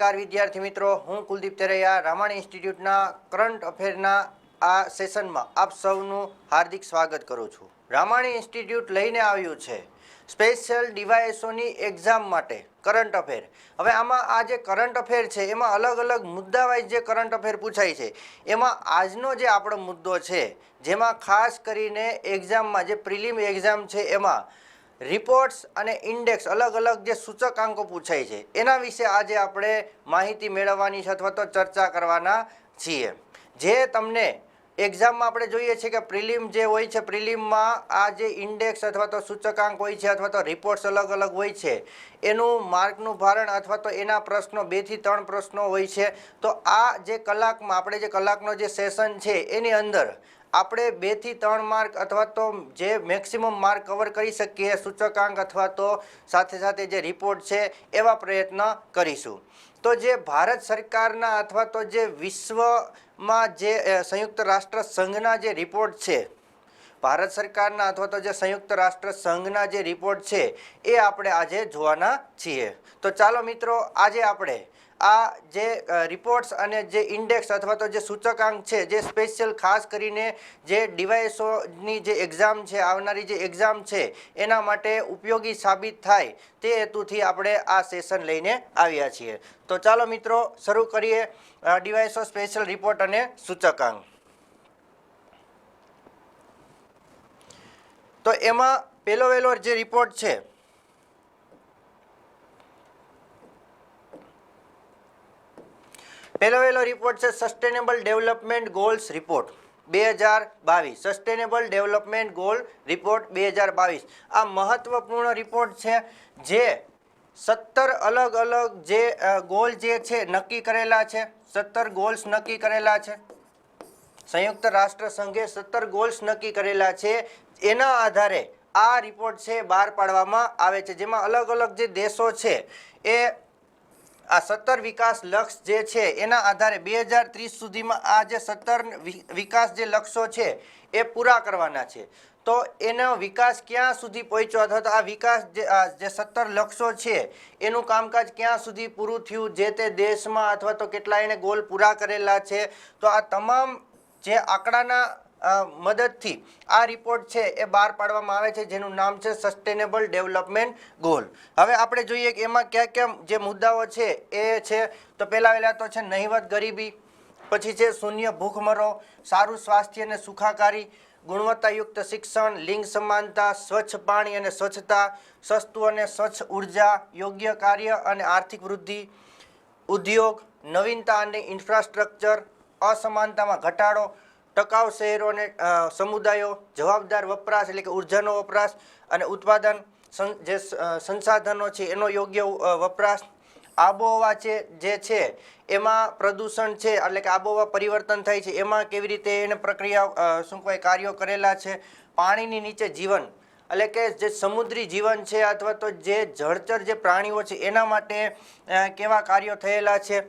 नमस्कार विद्यार्थी मित्रों, हूँ कुलदीप तेरैया रामाणी इंस्टिट्यूटना करंट अफेરના આ સેશનમાં આપ સૌનું હાર્દિક સ્વાગત કરું છું। રામાણી ઇન્સ્ટિટ્યૂટ લઈને આવ્યું છે સ્પેશિયલ ડિવાઇસોની એક્ઝામ માટે કરંટ અફેર। હવે આમાં આ જે કરંટ અફેર છે એમાં અલગ અલગ મુદ્દા વાઇઝ જે કરંટ અફેર પૂછાય છે એમાં આજનો જે આપણો મુદ્દો છે જેમાં ખાસ કરીને એક્ઝામમાં જે પ્રિલિમ એક્ઝામ છે એમાં रिपोर्ट्स અને ઇન્ડેક્સ અલગ અલગ જે સૂચકાંકો પૂછાય છે એના વિશે આજે આપણે માહિતી મેળવવાની છે અથવા તો ચર્ચા કરવાના છીએ। જે તમને એક્ઝામમાં આપણે જોઈએ છીએ કે પ્રિલિમ જે હોય છે પ્રિલિમમાં આ જે ઇન્ડેક્સ અથવા તો સૂચકાંક હોય છે અથવા તો રિપોર્ટ્સ અલગ અલગ હોય છે એનું માર્કનું ભારણ અથવા તો એના પ્રશ્નો 2 થી 3 પ્રશ્નો હોય છે। તો આ જે કલાકમાં આપણે જે કલાકનો જે સેશન છે એની અંદર આપણે 2 થી 3 માર્ક अथवा तो जे मैक्सिमम मार्क कवर करी सकीए सूचकांक अथवा तो साथे साथे जे रिपोर्ट छे एवा प्रयत्न करीशुं। तो जे भारत सरकारना अथवा तो जे विश्वमां जे संयुक्त राष्ट्र संघना जे रिपोर्ट छे भारत सरकारना अथवा तो जे संयुक्त राष्ट्र संघना जे रिपोर्ट छे ए आपणे आजे जोवाना छीए। तो चालो मित्रों आजे आपणे आ जे रिपोर्ट्स अने जे इंडेक्स अथवा तो जे सूचकांक छे जे स्पेशियल खास करीने जे डिवाइसोनी जे एक्जाम छे आवनारी जे एक्जाम छे एना माटे उपयोगी साबित थाय ते हेतुथी आपणे आ सेशन लईने आव्या छीए। तो चालो मित्रों शरू करीए डिवाइसो स्पेशियल रिपोर्ट अने सूचकांक। तो एमां पेलो वेलो जे रिपोर्ट छे पहलो वेलो रिपोर्ट है sustainable development goals report 2022 sustainable development goal report 2022 आ महत्वपूर्ण रिपोर्ट है जे 17 अलग अलग जे गोल जे छे नक्की करेला छे 17 गोल्स नक्की करेला छे संयुक्त राष्ट्र संघे 17 गोल्स नक्की करेला छे एना आधारे आ रिपोर्ट छे बहार पाडवामां आवे छे जेमां अलग अलग जे देशो छे ए आ 17 विकास लक्ष्य जे छे एना आधारे 2030 सुधीमां आ जे 17 विकास जे लक्ष्यो छे ए पूरा करवाना छे। तो एनो विकास क्यां सुधी पहोंच्यो अथवा तो आ विकास जे 17 लक्ष्यो छे एनुं कामकाज क्यां सुधी पूरुं थयुं जे ते देशमां अथवा तो केटला एने गोल पूरा करेला छे। तो आ तमाम जे आंकड़ाना मददथी आ रिपोर्ट छे ए बहार पाडवामां आवे छे जेनुं नाम छे सस्टेनेबल डेवलपमेंट गोल। हवे आपणे जोईए के एमां क्या क्या जे मुद्दाओ छे ए छे तो पहेला वेला तो छे नहीवत गरीबी, पछी छे शून्य भूखमरो, सारुं स्वास्थ्य अने सुखाकारी, गुणवत्तायुक्त शिक्षण, लिंग समानता, स्वच्छ पाणी अने स्वच्छता, सस्तुं अने स्वच्छ ऊर्जा, योग्य कार्य अने आर्थिक वृद्धि, उद्योग, नवीनता अने इन्फ्रास्ट्रक्चर, असमानतामां घटाडो, टकाऊ शहेरों ने समुदायों, जवाबदार वपराश एटले के ऊर्जानो वपराश अने उत्पादन जे संसाधनों छे एनो योग्य वपराश, आबोहवा छे जे छे एमां प्रदूषण छे एटले के आबोहवा परिवर्तन थाय छे एमां केवी रीते एने प्रक्रिया शुं कोई कार्यो करेला छे, पाणीनी नीचे जीवन एटले के जे समुद्री जीवन छे अथवा तो जे जळचर जे प्राणीओ छे एना माटे केवा कार्यो थयेला छे।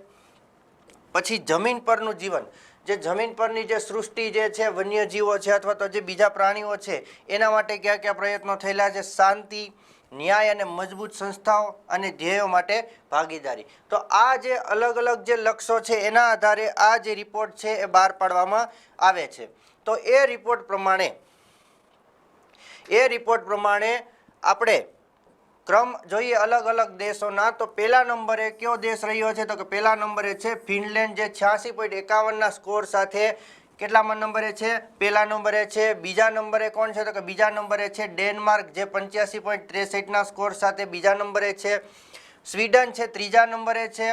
पछी जमीन परनुं जीवन जे जमीन परनी जे सृष्टि जे छे वन्यजीवो छे अथवा तो जे बीजा प्राणीओ छे एना माटे क्या क्या प्रयत्नो थयेला छे, शांति, न्याय अने मजबूत संस्थाओ अने ध्येयो माटे भागीदारी। तो आ जे अलग अलग जे लक्ष्यो छे एना आधारे आ जे रिपोर्ट छे ए बहार पाडवामां आवे छे। तो ए रिपोर्ट प्रमाणे आपणे क्रम जोईए अलग अलग देशोना। तो पहला नंबरे क्यो देश रह्यो छे तो के पहला नंबरे छे फिनलैंड जे 86.51 ना स्कोर साथे केटलामा नंबरे छे पहला नंबरे छे। बीजा नंबरे कोण छे तो के बीजा नंबरे छे डेनमार्क जे 85.63 ना स्कोर साथे बीजा नंबरे छे। स्वीडन छे त्रीजा नंबरे छे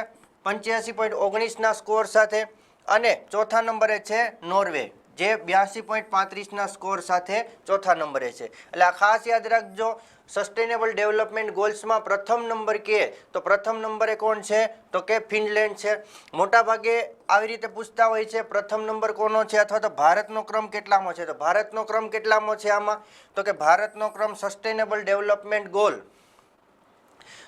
85.19 ना स्कोर साथे अने चौथा नंबरे छे नॉर्वे जे 82.35 ना स्कोर साथे चौथा नंबरे छे। એટલે આ ખાસ યાદ રાખજો સસ્ટેનેબલ ડેવલપમેન્ટ ગોલ્સમાં પ્રથમ નંબર કે તો પ્રથમ નંબરે કોણ છે તો કે ફિનલેન્ડ છે। મોટા ભાગે આવી રીતે પૂછતા હોય છે પ્રથમ નંબર કોનો છે અથવા તો ભારતનો ક્રમ કેટલામો છે તો ભારતનો ક્રમ કેટલામો છે આમાં તો કે ભારતનો ક્રમ સસ્ટેનેબલ ડેવલપમેન્ટ ગોલ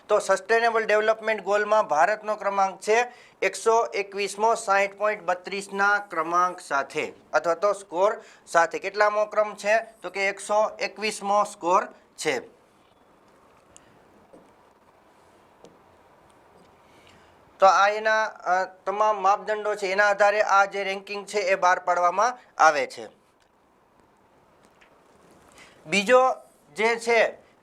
तो सस्टेनेबल डेवलपमेंट गोल में भारत नो क्रमांक है 121मो 60.32 ना क्रमांक साथे अथवा तो स्कोर साथे केटलामो क्रम है तो कि 121मो स्कोर है। તો આ એના તમામ માપદંડો છે, એના આધારે આ જે રેન્કિંગ છે એ બહાર પાડવામાં આવે છે.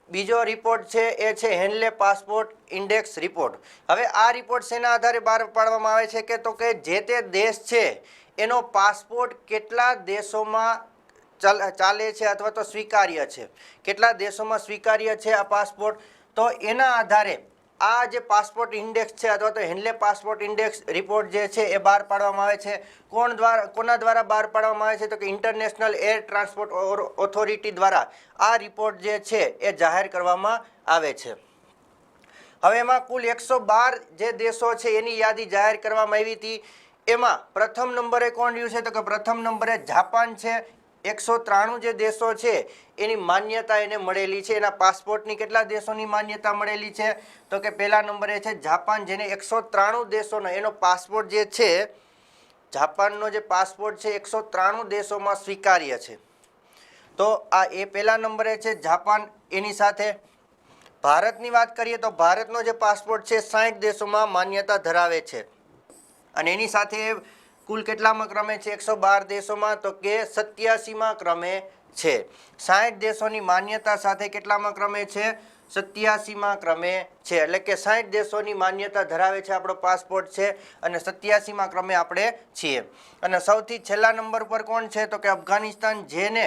બીજો રિપોર્ટ છે એ છે હેનલે પાસપોર્ટ ઇન્ડેક્સ રિપોર્ટ. હવે આ રિપોર્ટ શેના આધારે બહાર પાડવામાં આવે છે તો કે જે તે દેશ છે એનો પાસપોર્ટ કેટલા દેશોમાં ચાલે છે અથવા તો સ્વીકાર્ય છે, કેટલા દેશોમાં સ્વીકાર્ય છે આ પાસપોર્ટ. તો એના આધારે આ જે પાસપોર્ટ ઇન્ડેક્સ છે અથવા તો હેનલે પાસપોર્ટ ઇન્ડેક્સ રિપોર્ટ જે છે એ બહાર પાડવામાં આવે છે. કોના દ્વારા બહાર પાડવામાં આવે છે તો કે ઇન્ટરનેશનલ એર ટ્રાન્સપોર્ટ ઓથોરિટી દ્વારા આ રિપોર્ટ જે છે એ જાહેર કરવામાં આવે છે. હવે એમાં કુલ 112 જે દેશો છે એની યાદી જાહેર કરવામાં આવી હતી. એમાં પ્રથમ નંબરે કોણ રહ્યું છે તો કે પ્રથમ નંબરે જાપાન છે. 193 જે દેશો છે એની માન્યતા એને મળેલી છે. એના પાસપોર્ટની કેટલા દેશોની માન્યતા મળેલી છે તો કે પહેલા નંબરે છે જાપાન, જેને 193 દેશોનો એનો પાસપોર્ટ જે છે, જાપાનનો જે પાસપોર્ટ છે 193 દેશોમાં સ્વીકાર્ય છે. તો આ એ પહેલા નંબરે છે જાપાન. એની સાથે ભારતની વાત કરીએ તો ભારતનો જે પાસપોર્ટ છે 60 દેશોમાં માન્યતા ધરાવે છે. અને એની સાથે કુલ કેટલામાં ક્રમે છે 112 દેશોમાં તો કે 87માં ક્રમે છે. 60 દેશોની માન્યતા સાથે કેટલામાં ક્રમે છે 87માં ક્રમે છે. એટલે કે 60 દેશોની માન્યતા ધરાવે છે આપણો પાસપોર્ટ છે અને 87માં ક્રમે આપણે છીએ. અને સૌથી છેલ્લા નંબર પર કોણ છે તો કે અફઘાનિસ્તાન, જેને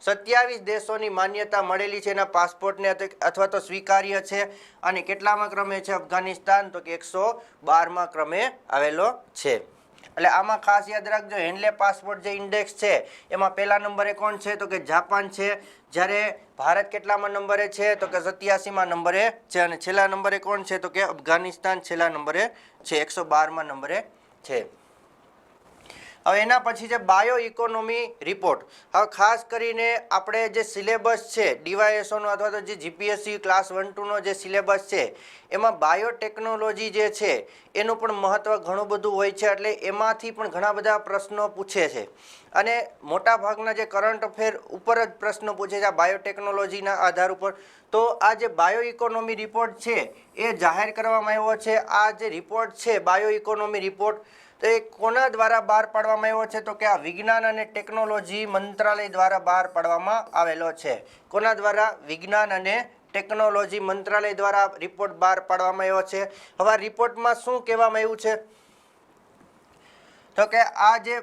27 દેશોની માન્યતા મળેલી છે એના પાસપોર્ટને અથવા તો સ્વીકાર્ય છે. અને કેટલામાં ક્રમે છે અફઘાનિસ્તાન તો કે 112માં ક્રમે આવેલો છે. એટલે આમાં ખાસ યાદ રાખજો, હેનલે પાસપોર્ટ જે ઇન્ડેક્સ છે એમાં પહેલા નંબરે કોણ છે તો કે જાપાન છે, જ્યારે ભારત કેટલામાં નંબરે છે તો કે 87માં નંબરે છે. અને છેલ્લા નંબરે કોણ છે તો કે અફઘાનિસ્તાન છેલ્લા નંબરે છે, 112માં નંબરે છે. હવે એના પછી છે બાયો ઇકોનોમી રિપોર્ટ. હવે ખાસ કરીને આપણે જે સિલેબસ છે ડીવાયએસઓનો અથવા તો જે જીપીએસસી ક્લાસ 1-2નો જે સિલેબસ છે એમાં બાયોટેકનોલોજી જે છે એનું પણ મહત્ત્વ ઘણું બધું હોય છે. એટલે એમાંથી પણ ઘણા બધા પ્રશ્નો પૂછે છે અને મોટાભાગના જે કરંટ અફેર ઉપર જ પ્રશ્નો પૂછે છે આ બાયોટેકનોલોજીના આધાર ઉપર. તો આ જે બાયો ઇકોનોમી રિપોર્ટ છે એ જાહેર કરવામાં આવ્યો છે. આ જે રિપોર્ટ છે બાયો ઇકોનોમી રિપોર્ટ તો એ કોના દ્વારા બહાર પાડવામાં આવ્યો છે તો કે આ વિજ્ઞાન અને ટેકનોલોજી મંત્રાલય દ્વારા બહાર પાડવામાં આવેલો છે. કોના દ્વારા? વિજ્ઞાન અને ટેકનોલોજી મંત્રાલય દ્વારા રિપોર્ટ બહાર પાડવામાં આવ્યો છે. હવે આ રિપોર્ટમાં શું કહેવામાં આવ્યું છે તો કે આ જે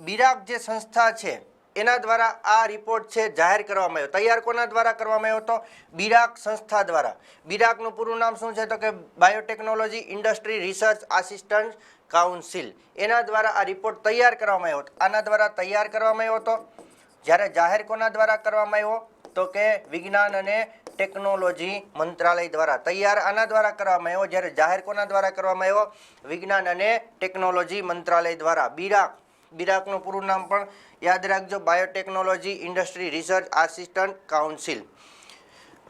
બિરાક જે સંસ્થા છે એના દ્વારા આ રિપોર્ટ છે જાહેર કરવામાં આવ્યો. તૈયાર કોના દ્વારા કરવામાં આવ્યો તો બિરાક સંસ્થા દ્વારા. બિરાકનું પૂરું નામ શું છે તો કે biotechnology industry research assistant council. એના દ્વારા આ રિપોર્ટ તૈયાર કરવામાં આવ્યો હતો. આના દ્વારા તૈયાર કરવામાં આવ્યો હતો. જ્યારે જાહેર કોના દ્વારા કરવામાં આવ્યો તો કે વિજ્ઞાન અને ટેકનોલોજી મંત્રાલય દ્વારા. તૈયાર આના દ્વારા કરવામાં આવ્યો, જ્યારે જાહેર કોના દ્વારા કરવામાં આવ્યો? વિજ્ઞાન અને ટેકનોલોજી મંત્રાલય દ્વારા. બિરાકનું પૂરું નામ પણ યાદ રાખજો, biotechnology industry research assistant council.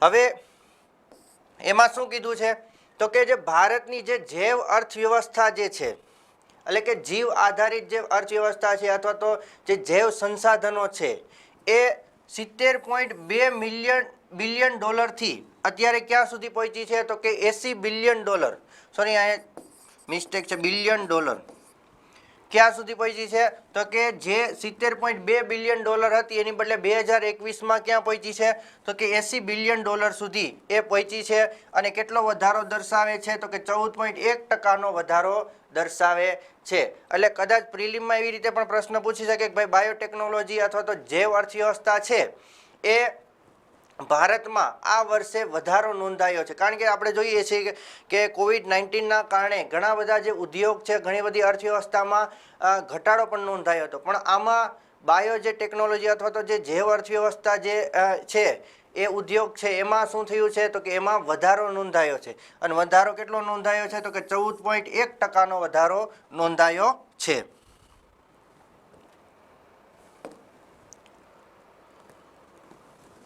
હવે એમાં શું કીધું છે તો કે જે ભારતની જે જૈવ અર્થવ્યવસ્થા જે છે, એટલે કે જીવ આધારિત જે અર્થવ્યવસ્થા છે અથવા તો જે જૈવ સંસાધનો છે એ 70.2 બિલિયન ડોલરથી અત્યારે ક્યાં સુધી પહોંચી છે તો કે 80 બિલિયન ડોલર, સોરી અહીંયા મિસ્ટેક છે, બિલિયન ડોલર. ક્યાં સુધી પહોંચી છે તો કે જે 70.2 બિલિયન ડોલર હતી એની બદલે 2021માં ક્યાં પહોંચી છે તો કે 80 બિલિયન ડોલર સુધી એ પહોંચી છે. અને કેટલો વધારો દર્શાવે છે તો કે 14.1% વધારો દર્શાવે છે. એટલે કદાચ પ્રિલિમમાં એવી રીતે પણ પ્રશ્ન પૂછી શકે કે ભાઈ બાયોટેકનોલોજી અથવા તો જૈવ અર્થવ્યવસ્થા છે એ ભારતમાં આ વર્ષે વધારો નોંધાયો છે. કારણ કે આપણે જોઈએ છીએ કે COVID-19ના કારણે ઘણા બધા જે ઉદ્યોગ છે, ઘણી બધી અર્થવ્યવસ્થામાં ઘટાડો પણ નોંધાયો હતો. પણ આમાં બાયો જે ટેકનોલોજી અથવા તો જે જૈવ અર્થવ્યવસ્થા જે છે એ ઉદ્યોગ છે એમાં શું થયું છે તો કે એમાં વધારો નોંધાયો છે. અને વધારો કેટલો નોંધાયો છે તો કે 14.1%નો વધારો નોંધાયો છે.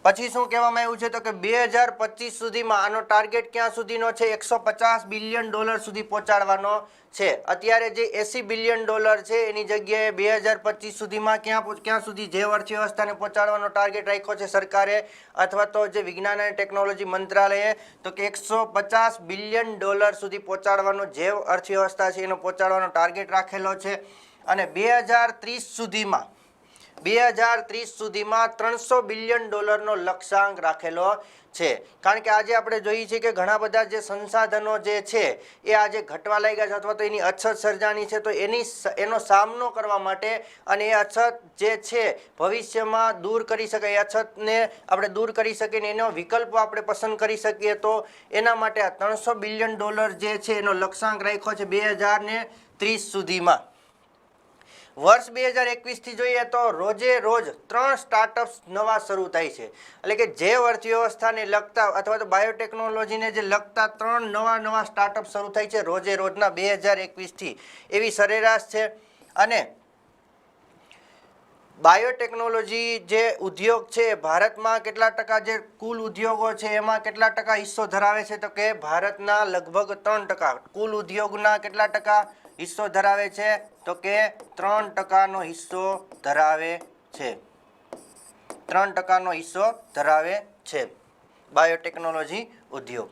પછી શું કહેવામાં આવ્યું છે તો કે 2025 સુધીમાં આનો ટાર્ગેટ ક્યાં સુધીનો છે, $150 બિલિયન સુધી પહોંચાડવાનો છે. અત્યારે જે $80 બિલિયન છે એની જગ્યાએ 2025 સુધીમાં ક્યાં સુધી જૈવ અર્થવ્યવસ્થાને પહોંચાડવાનો ટાર્ગેટ રાખ્યો છે સરકારે અથવા તો જે વિજ્ઞાન અને ટેકનોલોજી મંત્રાલયે, તો કે $150 બિલિયન સુધી પહોંચાડવાનો જૈવ અર્થવ્યવસ્થા છે એનો પહોંચાડવાનો ટાર્ગેટ રાખેલો છે. અને 2030 સુધીમાં $300 બિલિયન નો લક્ષ્યાંક રાખેલો છે. કારણ કે આજે આપણે જોઈએ છીએ કે ઘણા બધા જે સંસાધનો જે છે એ આજે ઘટવા લાગ્યા છે અથવા તો એની અછત સર્જાની છે, તો એનો સામનો કરવા માટે અને એ અછત જે છે ભવિષ્યમાં દૂર કરી શકાય, એ અછતને આપણે દૂર કરી શકીએ ને એનો વિકલ્પો આપણે પસંદ કરી શકીએ, તો એના માટે આ $300 બિલિયન જે છે એનો લક્ષ્યાંક રાખ્યો છે 2030 સુધીમાં. વર્ષ 2021 થી જોઈએ તો રોજે રોજ 3 સ્ટાર્ટઅપ્સ નવા શરૂ થાય છે. એટલે કે જૈવ અર્થવ્યવસ્થાને લગતા અથવા તો બાયોટેકનોલોજીને જે લગતા 3 નવા સ્ટાર્ટઅપ શરૂ થાય છે રોજે રોજના 2021 થી, એવી સરેરાશ છે. અને બાયોટેકનોલોજી જે ઉદ્યોગ છે ભારતમાં કેટલા ટકા જે કુલ ઉદ્યોગો છે એમાં કેટલા ટકા હિસ્સો ધરાવે છે, તો કે ભારતના લગભગ 3%. કુલ ઉદ્યોગના કેટલા ટકા હિસ્સો ધરાવે છે, તો કે 3%નો હિસ્સો ધરાવે છે. 3%નો હિસ્સો ધરાવે છે બાયોટેકનોલોજી ઉદ્યોગ.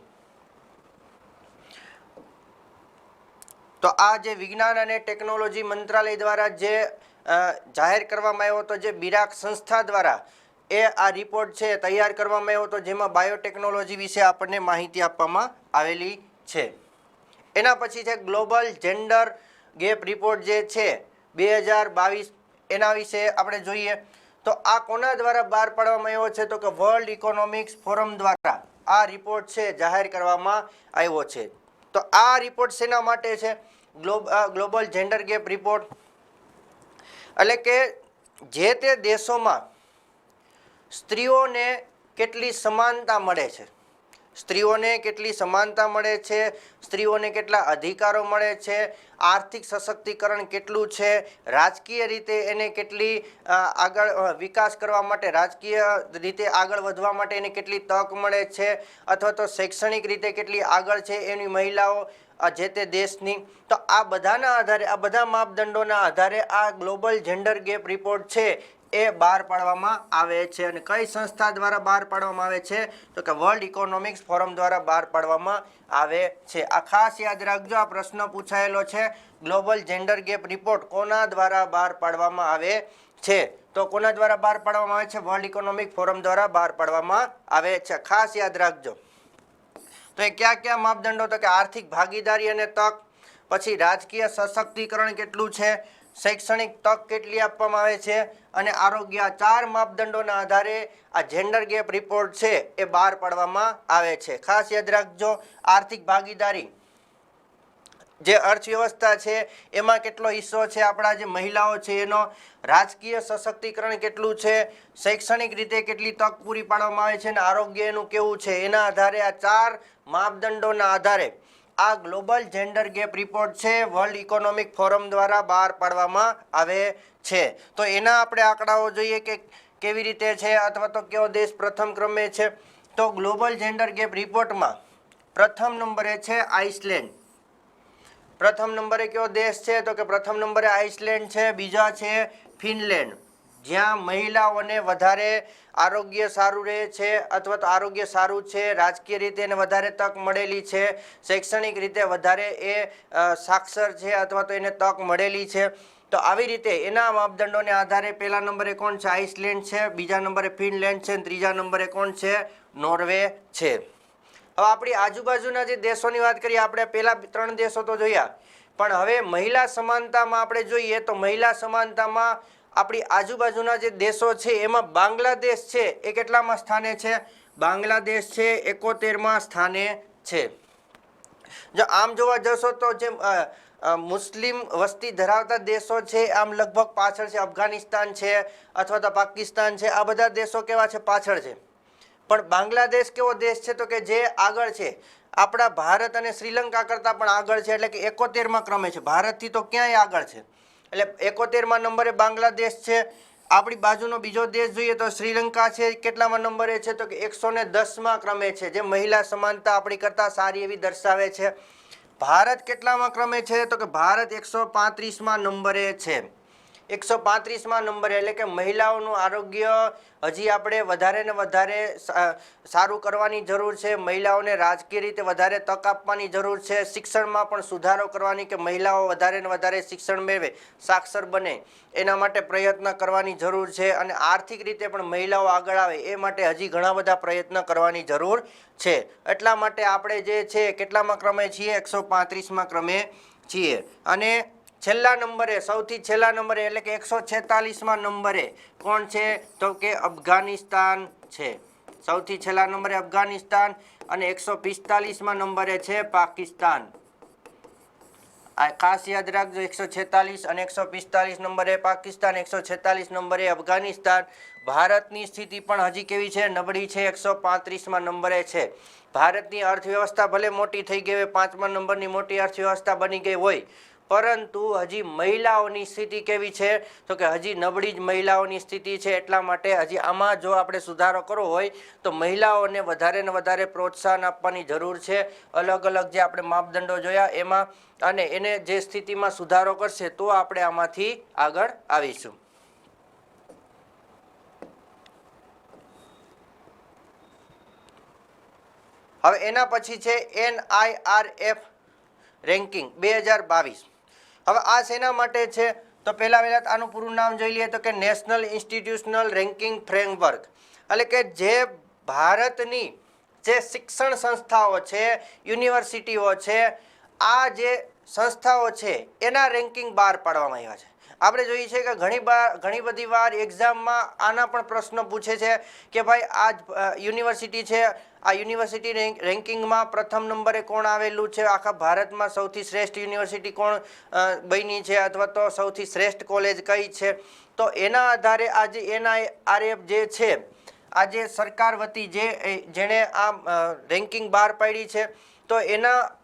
તો આ જે વિજ્ઞાન અને ટેકનોલોજી મંત્રાલય દ્વારા જે જાહેર કરવામાં આવ્યો હતો, જે બિરાક સંસ્થા દ્વારા એ આ રિપોર્ટ છે તૈયાર કરવામાં આવ્યો હતો, જેમાં બાયોટેકનોલોજી વિશે આપણને માહિતી આપવામાં આવેલી છે. એના પછી છે ગ્લોબલ જેન્ડર ગેપ રિપોર્ટ જે છે 2022, એના વિશે આપણે જોઈએ તો આ કોના દ્વારા બહાર પાડવામાં આવ્યો છે, તો કે વર્લ્ડ ઇકોનોમિક્સ ફોરમ દ્વારા આ રિપોર્ટ છે જાહેર કરવામાં આવ્યો છે. તો આ રિપોર્ટ શેના માટે છે, ગ્લોબલ જેન્ડર ગેપ રિપોર્ટ, એટલે કે જે તે દેશોમાં સ્ત્રીઓને કેટલી સમાનતા મળે છે, સ્ત્રીઓને કેટલી સમાનતા મળે છે, સ્ત્રીઓને કેટલા અધિકારો મળે છે, આર્થિક સશક્તિકરણ કેટલું છે, રાજકીય રીતે એને કેટલી આગળ વિકાસ કરવા માટે, રાજકીય રીતે આગળ વધવા માટે એને કેટલી તક મળે છે, અથવા તો શૈક્ષણિક રીતે કેટલી આગળ છે એની મહિલાઓ જે તે દેશની. તો આ બધાના આધારે, આ બધા માપદંડોના આધારે આ ગ્લોબલ જેન્ડર ગેપ રિપોર્ટ છે એ બહાર પાડવામાં આવે છે. અને કઈ સંસ્થા દ્વારા બહાર પાડવામાં આવે છે, તો કે વર્લ્ડ ઇકોનોમિક્સ ફોરમ દ્વારા બહાર પાડવામાં આવે છે. આ ખાસ યાદ રાખજો, આ પ્રશ્ન પૂછાયેલો છે. ગ્લોબલ જેન્ડર ગેપ રિપોર્ટ કોના દ્વારા બહાર પાડવામાં આવે છે, તો કોના દ્વારા બહાર પાડવામાં આવે છે, વર્લ્ડ ઇકોનોમિક ફોરમ દ્વારા બહાર પાડવામાં આવે છે. ખાસ યાદ રાખજો. તો એ કયા માપદંડો, તો કે આર્થિક ભાગીદારી અને તક, પછી રાજકીય સશક્તિકરણ કેટલું છે, શૈક્ષણિક તક કેટલી આપવામાં આવે છે, અને આરોગ્ય. 4 માપદંડોના આધારે આ જેન્ડર ગેપ રિપોર્ટ છે એ બહાર પાડવામાં આવે છે. ખાસ યાદ રાખજો, આર્થિક ભાગીદારી, જે અર્થવ્યવસ્થા છે એમાં કેટલો હિસ્સો છે આપણા જે મહિલાઓ છે એનો, રાજકીય સશક્તિકરણ કેટલું છે, શૈક્ષણિક રીતે કેટલી તક પૂરી પાડવામાં આવે છે, અને આરોગ્ય એનું કેવું છે. એના આધારે આ 4 માપદંડોના આધારે આ ગ્લોબલ જેન્ડર ગેપ રિપોર્ટ છે વર્લ્ડ ઇકોનોમિક ફોરમ દ્વારા બહાર પાડવામાં આવે છે. તો એના આપણે આંકડાઓ જોઈએ કે કેવી રીતે છે, અથવા તો કયો દેશ પ્રથમ ક્રમે છે. તો ગ્લોબલ જેન્ડર ગેપ રિપોર્ટમાં પ્રથમ નંબરે છે આઇસલેન્ડ. પ્રથમ નંબરે કયો દેશ છે, તો કે પ્રથમ નંબરે આઇસલેન્ડ છે. બીજા છે ફિનલેન્ડ, જ્યાં મહિલાઓને વધારે આરોગ્ય સારું રહે છે, અથવા તો આરોગ્ય સારું છે, રાજકીય રીતે એને વધારે તક મળેલી છે, શૈક્ષણિક રીતે વધારે એ સાક્ષર છે અથવા તો એને તક મળેલી છે. તો આવી રીતે એના માપદંડોને આધારે પહેલા નંબરે કોણ છે, આઇસલેન્ડ છે, બીજા નંબરે ફિનલેન્ડ છે, ત્રીજા નંબરે કોણ છે, નોર્વે છે. હવે આપણી આજુબાજુના જે દેશોની વાત કરીએ, આપણે પહેલા 3 દેશો તો જોયા, પણ હવે મહિલા સમાનતામાં આપણે જોઈએ તો મહિલા સમાનતામાં આપણી આજુબાજુના જે દેશો છે એમાં બાંગ્લાદેશ છે એ કેટલામાં સ્થાને છે, બાંગ્લાદેશ છે 71માં સ્થાને છે. જો આમ જોવા જશો તો જે મુસ્લિમ વસ્તી ધરાવતા દેશો છે આમ લગભગ પાછળ છે, અફઘાનિસ્તાન છે અથવા તો પાકિસ્તાન છે, આ બધા દેશો કેવા છે, પાછળ છે. પણ બાંગ્લાદેશ કેવો દેશ છે, તો કે જે આગળ છે, આપણા ભારત અને શ્રીલંકા કરતાં પણ આગળ છે, એટલે કે 71માં ક્રમે છે. ભારતથી તો ક્યાંય આગળ છે, એટલે 71માં નંબરે બાંગ્લાદેશ છે. આપણી બાજુનો બીજો દેશ જોઈએ તો શ્રીલંકા છે, કેટલામાં નંબરે છે તો કે 110મા ક્રમે છે, જે મહિલા સમાનતા આપણી કરતાં સારી એવી દર્શાવે છે. ભારત કેટલામાં ક્રમે છે તો કે ભારત 135મા નંબરે છે. 135મા નંબરે, એટલે કે મહિલાઓનું આરોગ્ય હજી આપણે વધારે ને વધારે સારું કરવાની જરૂર છે. મહિલાઓને રાજકીય રીતે વધારે તક આપવાની જરૂર છે. શિક્ષણમાં પણ સુધારો કરવાની, કે મહિલાઓ વધારે ને વધારે શિક્ષણ મેળવે, સાક્ષર બને, એના માટે પ્રયત્ન કરવાની જરૂર છે. અને આર્થિક રીતે પણ મહિલાઓ આગળ આવે એ માટે હજી ઘણા બધા પ્રયત્ન કરવાની જરૂર છે. એટલા માટે આપણે જે છે કેટલામાં ક્રમે છીએ? 135મા ક્રમે છીએ. અને છેલ્લા નંબરે, સૌથી છેલ્લા નંબરે, એટલે કે 146મા નંબરે કોણ છે તો કે અફઘાનિસ્તાન છે. સૌથી છેલ્લા નંબરે અફઘાનિસ્તાન અને 145મા નંબરે છે પાકિસ્તાન. આ ખાસ યાદ રાખજો, 146 અને 145 નંબરે પાકિસ્તાન, 146 નંબરે અફઘાનિસ્તાન. ભારતની સ્થિતિ પણ હજી કેવી છે? નબળી છે. 135મા નંબરે છે. ભારતની અર્થવ્યવસ્થા ભલે મોટી થઈ ગઈ હોય, 5મા નંબરની મોટી અર્થવ્યવસ્થા બની ગઈ હોય, પરંતુ હજી મહિલાઓની સ્થિતિ કેવી છે તો કે હજી નબળી જ મહિલાઓની સ્થિતિ છે. એટલા માટે હજી આમાં જો આપણે સુધારો કરવો હોય તો મહિલાઓને વધારે ને વધારે પ્રોત્સાહન આપવાની જરૂર છે. અલગ અલગ જે આપણે માપદંડો જોયા એમાં, અને એને જે સ્થિતિમાં સુધારો કરશે તો આપણે આમાંથી આગળ આવીશું. હવે એના પછી છે NIRF રેન્કિંગ 2022. હવે આ શેના માટે છે તો પહેલા આનું પૂરું નામ જોઈ લઈએ તો કે નેશનલ ઇન્સ્ટિટ્યુશનલ રેન્કિંગ ફ્રેમવર્ક. એટલે કે જે ભારતની જે શિક્ષણ સંસ્થાઓ છે, યુનિવર્સિટીઓ છે, આ જે સંસ્થાઓ છે એના રેન્કિંગ બહાર પાડવામાં આવ્યા છે. આપણે જોઈએ છે કે ઘણી બધી વાર એક્ઝામમાં આના પણ પ્રશ્ન પૂછે છે કે ભાઈ આ યુનિવર્સિટી છે, આ યુનિવર્સિટી રેન્કિંગમાં પ્રથમ નંબરે કોણ આવેલું છે, આખા ભારતમાં સૌથી શ્રેષ્ઠ યુનિવર્સિટી કોણ બની છે, અથવા તો સૌથી શ્રેષ્ઠ કોલેજ કઈ છે. તો એના આધારે આજે NIRF જે છે, આજે સરકાર વતી જેણે આ રેન્કિંગ બહાર પાડી છે, તો એના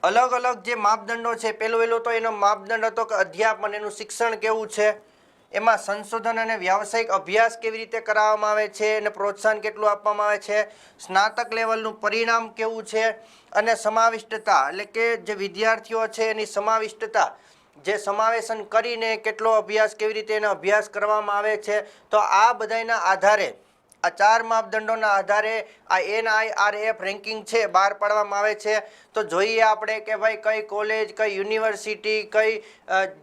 અલગ અલગ જે માપદંડો છે, પહેલો તો એનો માપદંડ હતો કે અધ્યાપન, એનું શિક્ષણ કેવું છે, એમાં સંશોધન અને વ્યાવસાયિક અભ્યાસ કેવી રીતે કરાવવામાં આવે છે, અને પ્રોત્સાહન કેટલું આપવામાં આવે છે, સ્નાતક લેવલનું પરિણામ કેવું છે, અને સમાવિષ્ટતા, એટલે કે જે વિદ્યાર્થીઓ છે એની સમાવિષ્ટતા, જે સમાવેશન કરીને કેટલો અભ્યાસ, કેવી રીતે એનો અભ્યાસ કરવામાં આવે છે. તો આ બધાના આધારે, આ 4 માપદંડોના આધારે આ NIRF રેન્કિંગ છે બહાર પાડવામાં આવે છે. તો જોઈએ આપણે કે ભાઈ કઈ કોલેજ, કઈ યુનિવર્સિટી, કઈ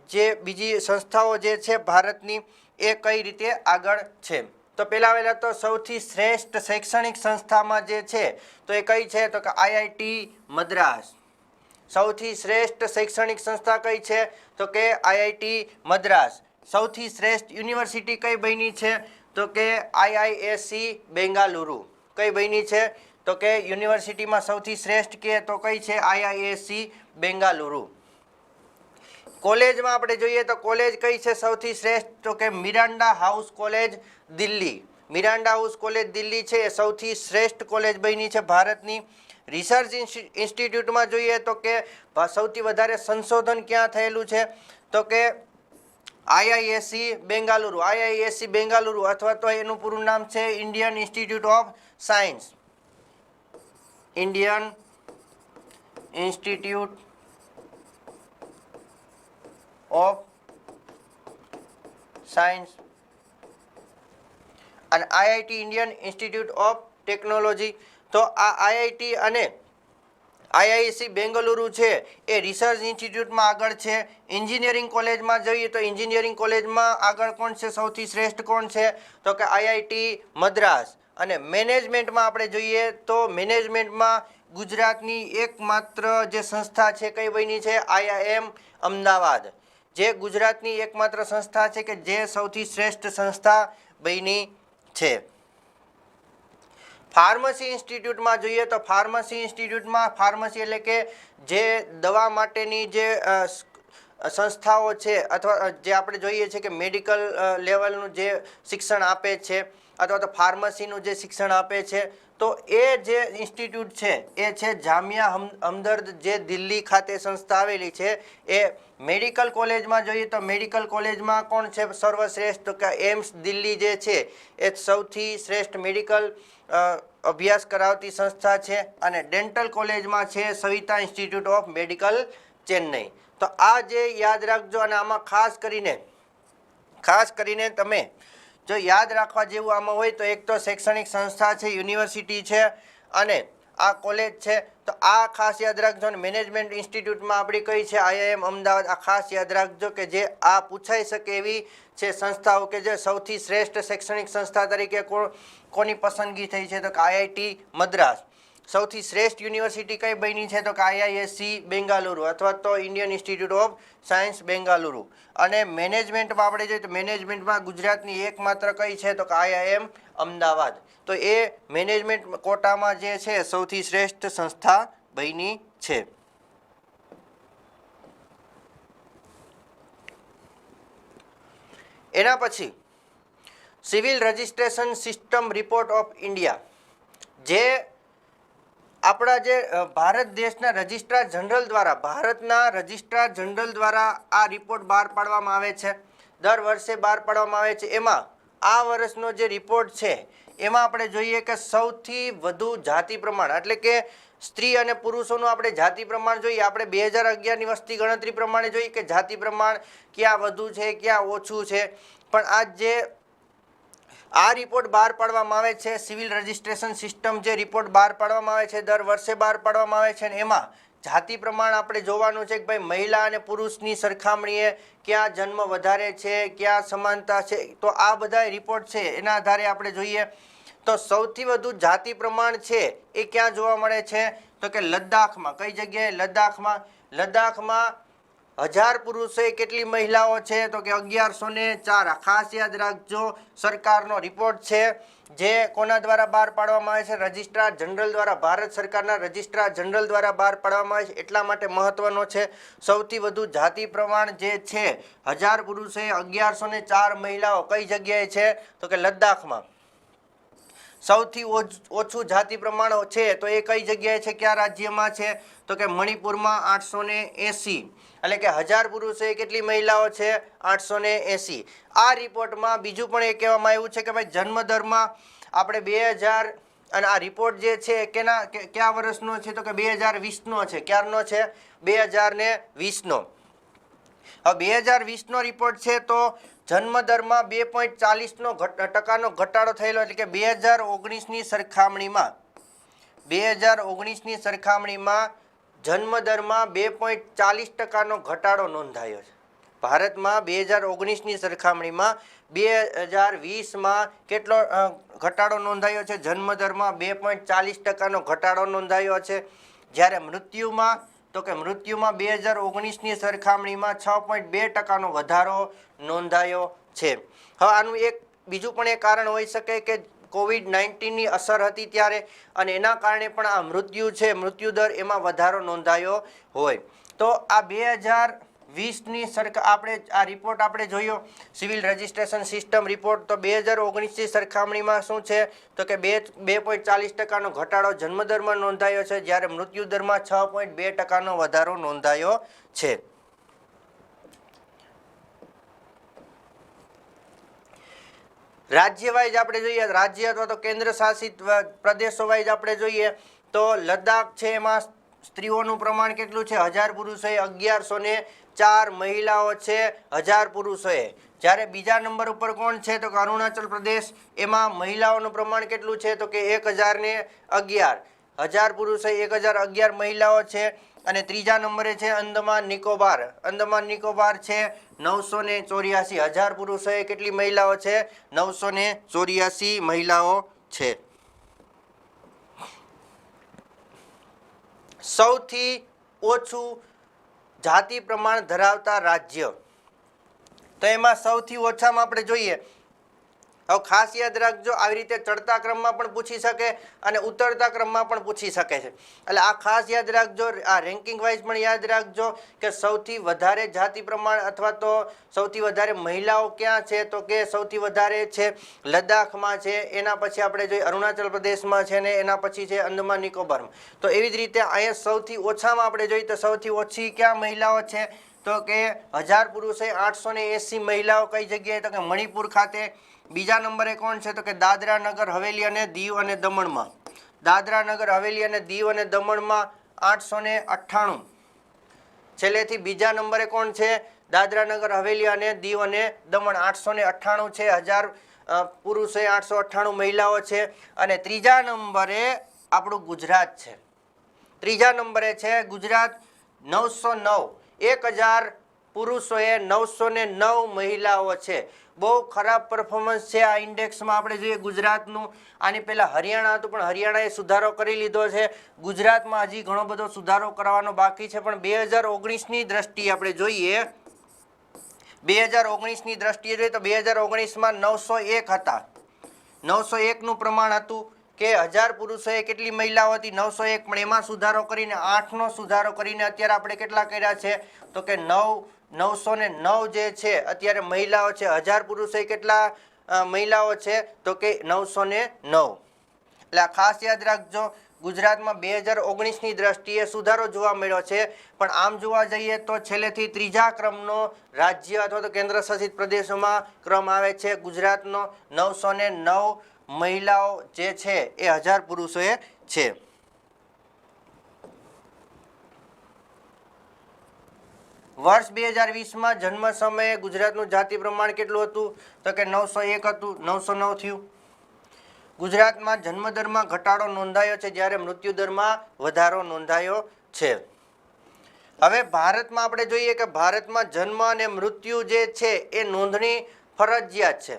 જે બીજી સંસ્થાઓ જે છે ભારતની, એ કઈ રીતે આગળ છે. તો પહેલા તો સૌથી શ્રેષ્ઠ શૈક્ષણિક સંસ્થામાં જે છે તો એ કઈ છે તો કે IIT મદ્રાસ. સૌથી શ્રેષ્ઠ શૈક્ષણિક સંસ્થા કઈ છે તો કે IIT મદ્રાસ. સૌથી શ્રેષ્ઠ યુનિવર્સિટી કઈ બની છે તો કે IISc બેંગાલુરુ. કઈ બની છે તો કે યુનિવર્સિટીમાં સૌથી શ્રેષ્ઠ કે તો કઈ છે? IISc બેંગાલુરુ. કોલેજમાં આપણે જોઈએ તો કોલેજ કઈ છે સૌથી શ્રેષ્ઠ તો કે Miranda house college Delhi. Miranda house college Delhi છે એ સૌથી શ્રેષ્ઠ કોલેજ બની છે ભારતની. રિસર્ચ ઇન્સ્ટિટ્યૂટમાં જોઈએ તો કે સૌથી વધારે સંશોધન ક્યાં થયેલું છે તો કે IISc બેંગાલુરુ. IISc બેંગાલુરુ, અથવા તો એનું પૂરું નામ છે Indian institute of science. Indian institute of science અને IIT Indian institute of technology. તો આ IIT અને IISc બેંગલુરુ છે એ રિસર્ચ ઇન્સ્ટિટ્યૂટમાં આગળ છે. એન્જિનિયરિંગ કોલેજમાં જોઈએ તો એન્જિનિયરિંગ કોલેજમાં આગળ કોણ છે, સૌથી શ્રેષ્ઠ કોણ છે તો કે IIT મદ્રાસ. અને મેનેજમેન્ટમાં આપણે જોઈએ તો મેનેજમેન્ટમાં ગુજરાતની એકમાત્ર જે સંસ્થા છે કઈ બની છે? IIM અમદાવાદ. જે ગુજરાતની એકમાત્ર સંસ્થા છે કે જે સૌથી શ્રેષ્ઠ સંસ્થા બની છે. ફાર્મસી ઇન્સ્ટિટ્યૂટમાં જોઈએ તો ફાર્મસી ઇન્સ્ટિટ્યૂટમાં, ફાર્મસી એટલે કે જે દવા માટેની જે સંસ્થાઓ છે, અથવા જે આપણે જોઈએ છે કે મેડિકલ લેવલનું જે શિક્ષણ આપે છે, અથવા તો ફાર્મસીનું જે શિક્ષણ આપે છે, તો એ જે ઇન્સ્ટિટ્યૂટ છે એ છે જામિયા હમદર્દ, જે દિલ્હી ખાતે સંસ્થા આવેલી છે. એ મેડિકલ કોલેજમાં જોઈએ તો મેડિકલ કોલેજમાં કોણ છે સર્વશ્રેષ્ઠ? તો કે એમ્સ દિલ્હી જે છે એ સૌથી શ્રેષ્ઠ મેડિકલ અભ્યાસ કરાવતી સંસ્થા છે. અને ડેન્ટલ કોલેજમાં છે Savita institute of medical Chennai. તો આ જે યાદ રાખજો. અને આમાં ખાસ કરીને તમે જો યાદ રાખવા જેવું આમાં હોય તો એક તો શૈક્ષણિક સંસ્થા છે, યુનિવર્સિટી છે, અને આ કોલેજ છે. તો આ ખાસ યાદ રાખજો. અને મેનેજમેન્ટ ઇન્સ્ટિટ્યૂટમાં આપણી કઈ છે? IIM અમદાવાદ. આ ખાસ યાદ રાખજો કે જે આ પૂછાઈ શકે એવી છે સંસ્થાઓ કે જે સૌથી શ્રેષ્ઠ શૈક્ષણિક સંસ્થા તરીકે કોની પસંદગી થઈ છે? તો કે IIT મદ્રાસ. સૌથી શ્રેષ્ઠ યુનિવર્સિટી કઈ બની છે? તો કે IISc બેંગાલુરુ અથવા તો Indian institute of science Bengaluru. અને મેનેજમેન્ટમાં આપણે જોઈએ તો મેનેજમેન્ટમાં ગુજરાતની એકમાત્ર કઈ છે? તો કે IIM અમદાવાદ. તો એ મેનેજમેન્ટ કોટામાં જે છે સૌથી શ્રેષ્ઠ સંસ્થા બની છે. એના પછી civil registration system report of India, જે આપણા જે ભારત દેશના રજિસ્ટ્રાર જનરલ દ્વારા, ભારતના રજિસ્ટ્રાર જનરલ દ્વારા આ રિપોર્ટ બહાર પાડવામાં આવે છે. દર વર્ષે બહાર પાડવામાં આવે છે. એમાં આ વર્ષનો જે રિપોર્ટ છે એમાં આપણે જોઈએ કે સૌથી વધુ જાતિ પ્રમાણ, એટલે કે સ્ત્રી અને પુરુષોનું આપણે જાતિ પ્રમાણ જોઈએ. આપણે 2011ની વસ્તી ગણતરી પ્રમાણે જોઈએ કે જાતિ પ્રમાણ ક્યાં વધુ છે, ક્યાં ઓછું છે. પણ આ રિપોર્ટ બહાર પાડવામાં આવે છે, સિવિલ રજિસ્ટ્રેશન સિસ્ટમ જે રિપોર્ટ બહાર પાડવામાં આવે છે, દર વર્ષે બહાર પાડવામાં આવે છે. અને એમાં જાતિ પ્રમાણ આપણે જોવાનું છે કે ભાઈ મહિલા અને પુરુષની સરખામણીએ ક્યાં જન્મ વધારે છે, ક્યાં સમાનતા છે. તો આ બધા રિપોર્ટ છે એના આધારે આપણે જોઈએ તો સૌથી વધુ જાતિ પ્રમાણ છે એ ક્યાં જોવા મળે છે? તો કે લદ્દાખમાં. કઈ જગ્યાએ? લદ્દાખમાં 1000 પુરુષો કેટલી મહિલાઓ છે? તો કે 1104. ખાસ યાદ રાખજો. સરકારનો રિપોર્ટ છે જે કોના દ્વારા બહાર પાડવામાં આવે છે? રજિસ્ટ્રાર જનરલ દ્વારા. ભારત સરકારના રજિસ્ટ્રાર જનરલ દ્વારા બહાર પાડવામાં આવે છે. એટલા માટે મહત્વનો છે. સૌથી વધુ જાતિ પ્રમાણ જે છે 1000 પુરુષે 1104 મહિલાઓ કઈ જગ્યાએ છે? તો કે લદ્દાખમાં. સૌથી ઓછું જાતિ પ્રમાણ છે તો એ કઈ જગ્યાએ છે, કયા રાજ્યમાં છે? તો કે મણિપુરમાં 880. એટલે કે 1000 પુરુષે કેટલી મહિલાઓ છે? 880. આ રિપોર્ટમાં બીજું પણ એ કહેવામાં આવ્યું છે કે ભાઈ જન્મદરમાં આપણે 2000, અને આ રિપોર્ટ જે છે કયા વર્ષનો છે? તો કે 2020નો છે. ક્યારનો છે? 2020નો. હવે 2020નો રિપોર્ટ છે તો જન્મદરમાં 2.40% ઘટાડો થયેલો. એટલે કે 2019ની સરખામણીમાં જન્મદરમાં 2.40% ઘટાડો નોંધાયો છે. ભારતમાં 2019ની સરખામણીમાં 2020માં કેટલો ઘટાડો નોંધાયો છે? જન્મદરમાં 2.40% ઘટાડો નોંધાયો છે. જ્યારે મૃત્યુમાં 2019ની સરખામણીમાં 6.2% વધારો નોંધાયો છે. હવે આનું એક બીજું પણ એક કારણ હોઈ શકે કે COVID-19ની અસર હતી ત્યારે, અને એના કારણે પણ આ મૃત્યુદર એમાં વધારો નોંધાયો હોય. તો આ 2020ની આપણે આ રિપોર્ટ આપણે જોયો સિવિલ રજિસ્ટ્રેશન સિસ્ટમ રિપોર્ટ. તો 2019ની સરખામણીમાં શું છે? તો કે 2.40% ઘટાડો જન્મદરમાં નોંધાયો છે, જ્યારે મૃત્યુદરમાં 6.2% વધારો નોંધાયો છે. રાજ્ય વાઇઝ આપણે જોઈએ, રાજ્ય અથવા તો કેન્દ્ર શાસિત પ્રદેશો વાઇઝ આપણે જોઈએ તો લદ્દાખ છે એમાં સ્ત્રીઓનું પ્રમાણ કેટલું છે? 1000 પુરુષોએ 1104 મહિલાઓ છે 1000 પુરુષોએ. જ્યારે બીજા નંબર ઉપર કોણ છે? તો કે અરુણાચલ પ્રદેશ. એમાં મહિલાઓનું પ્રમાણ કેટલું છે? તો કે 1011. 1000 પુરુષોએ 1011 મહિલાઓ છે. અને ત્રીજા નંબરે છે અંદમાન નિકોબાર. અંદમાન નિકોબાર છે 984. 1000 પુરુષોએ કેટલી મહિલાઓ છે? 984 મહિલાઓ છે. સૌથી ઓછું જાતિ પ્રમાણ ધરાવતા રાજ્ય, તો એમાં સૌથી ઓછામાં આપણે જોઈએ હવે ખાસ યાદ રાખજો, આવી રીતે ચડતા ક્રમમાં પણ પૂછી શકે અને ઉતરતા ક્રમમાં પણ પૂછી શકે છે. એટલે આ ખાસ યાદ રાખજો. આ રેન્કિંગ વાઇઝ પણ યાદ રાખજો કે સૌથી વધારે જાતિ પ્રમાણ અથવા તો સૌથી વધારે મહિલાઓ ક્યાં છે, તો કે સૌથી વધારે છે લદ્દાખમાં છે, એના પછી આપણે જોઈએ અરુણાચલ પ્રદેશમાં છે ને એના પછી છે અંદમાન નિકોબારમાં. તો એવી જ રીતે અહીંયા સૌથી ઓછામાં આપણે જોઈએ તો સૌથી ઓછી ક્યાં મહિલાઓ છે, તો કે 1000 પુરુષે 880 મહિલાઓ કઈ જગ્યાએ, તો કે મણિપુર ખાતે. બીજા નંબરે કોણ છે, તો કે દાદરા નગર હવેલી અને દીવ અને દમણમાં. દાદરા નગર હવેલી અને દીવ અને દમણમાં 898. છેલ્લેથી બીજા નંબરે કોણ છે, દાદરા નગર હવેલી અને દીવ અને દમણ 898 છે. 1000 પુરુષે 898 મહિલાઓ છે. અને ત્રીજા નંબરે આપણું ગુજરાત છે. ત્રીજા નંબરે છે ગુજરાત 909. 1000 પુરુષોએ 909 મહિલાઓ છે. બહુ ખરાબ પરફોર્મન્સ છે આ ઇન્ડેક્સમાં આપણે જોઈએ ગુજરાતનું. આની પહેલાં હરિયાણા હતું પણ હરિયાણાએ સુધારો કરી લીધો છે. ગુજરાતમાં હજી ઘણો બધો સુધારો કરવાનો બાકી છે. પણ 2019ની દ્રષ્ટિએ આપણે જોઈએ, 2019ની દ્રષ્ટિએ જોઈએ તો 2019માં 901 હતા. 901નું પ્રમાણ હતું કે 1000 પુરુષોએ કેટલી મહિલાઓ હતી, 901. પણ એમાં સુધારો કરીને 8નો સુધારો કરીને અત્યારે આપણે કેટલા કર્યા છે, તો કે 909 જે છે અત્યારે મહિલાઓ છે. 1000 પુરુષોએ કેટલા મહિલાઓ છે, તો કે 909. એટલે આ ખાસ યાદ રાખજો. ગુજરાતમાં 2019ની દ્રષ્ટિએ સુધારો જોવા મળ્યો છે. પણ આમ જોવા જઈએ તો છેલ્લેથી ત્રીજા ક્રમનો રાજ્ય અથવા તો કેન્દ્ર શાસિત પ્રદેશોમાં ક્રમ આવે છે ગુજરાતનો. 909 મહિલાઓ જે છે એ 1000 પુરુષોએ છે. વર્ષ 2020માં જન્મ સમયે ગુજરાતનું જાતિ પ્રમાણ કેટલું હતું, તો કે 901 હતું. 909 થયું. ગુજરાતમાં જન્મદરમાં ઘટાડો નોંધાયો છે જ્યારે મૃત્યુદરમાં વધારો નોંધાયો છે. હવે ભારતમાં આપણે જોઈએ કે ભારતમાં જન્મ અને મૃત્યુ જે છે એ નોંધણી ફરજિયાત છે.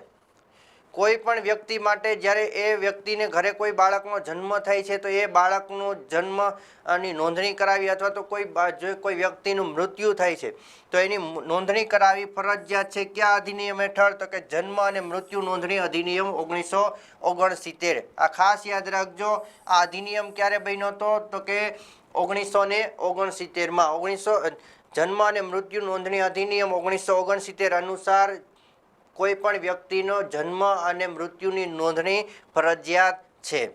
કોઈ પણ વ્યક્તિ માટે જ્યારે એ વ્યક્તિને ઘરે કોઈ બાળકનો જન્મ થાય છે તો એ બાળકનો જન્મની નોંધણી કરાવી અથવા તો કોઈ વ્યક્તિનું મૃત્યુ થાય છે તો એની નોંધણી કરાવી ફરજિયાત છે. કયા અધિનિયમ હેઠળ, તો કે જન્મ અને મૃત્યુ નોંધણી અધિનિયમ 1969. આ ખાસ યાદ રાખજો. આ અધિનિયમ ક્યારે બન્યો હતો, તો કે 1969માં. જન્મ અને મૃત્યુ નોંધણી અધિનિયમ 1969 અનુસાર કોઈ પણ વ્યક્તિનો જન્મ અને મૃત્યુની નોંધણી ફરજિયાત છે.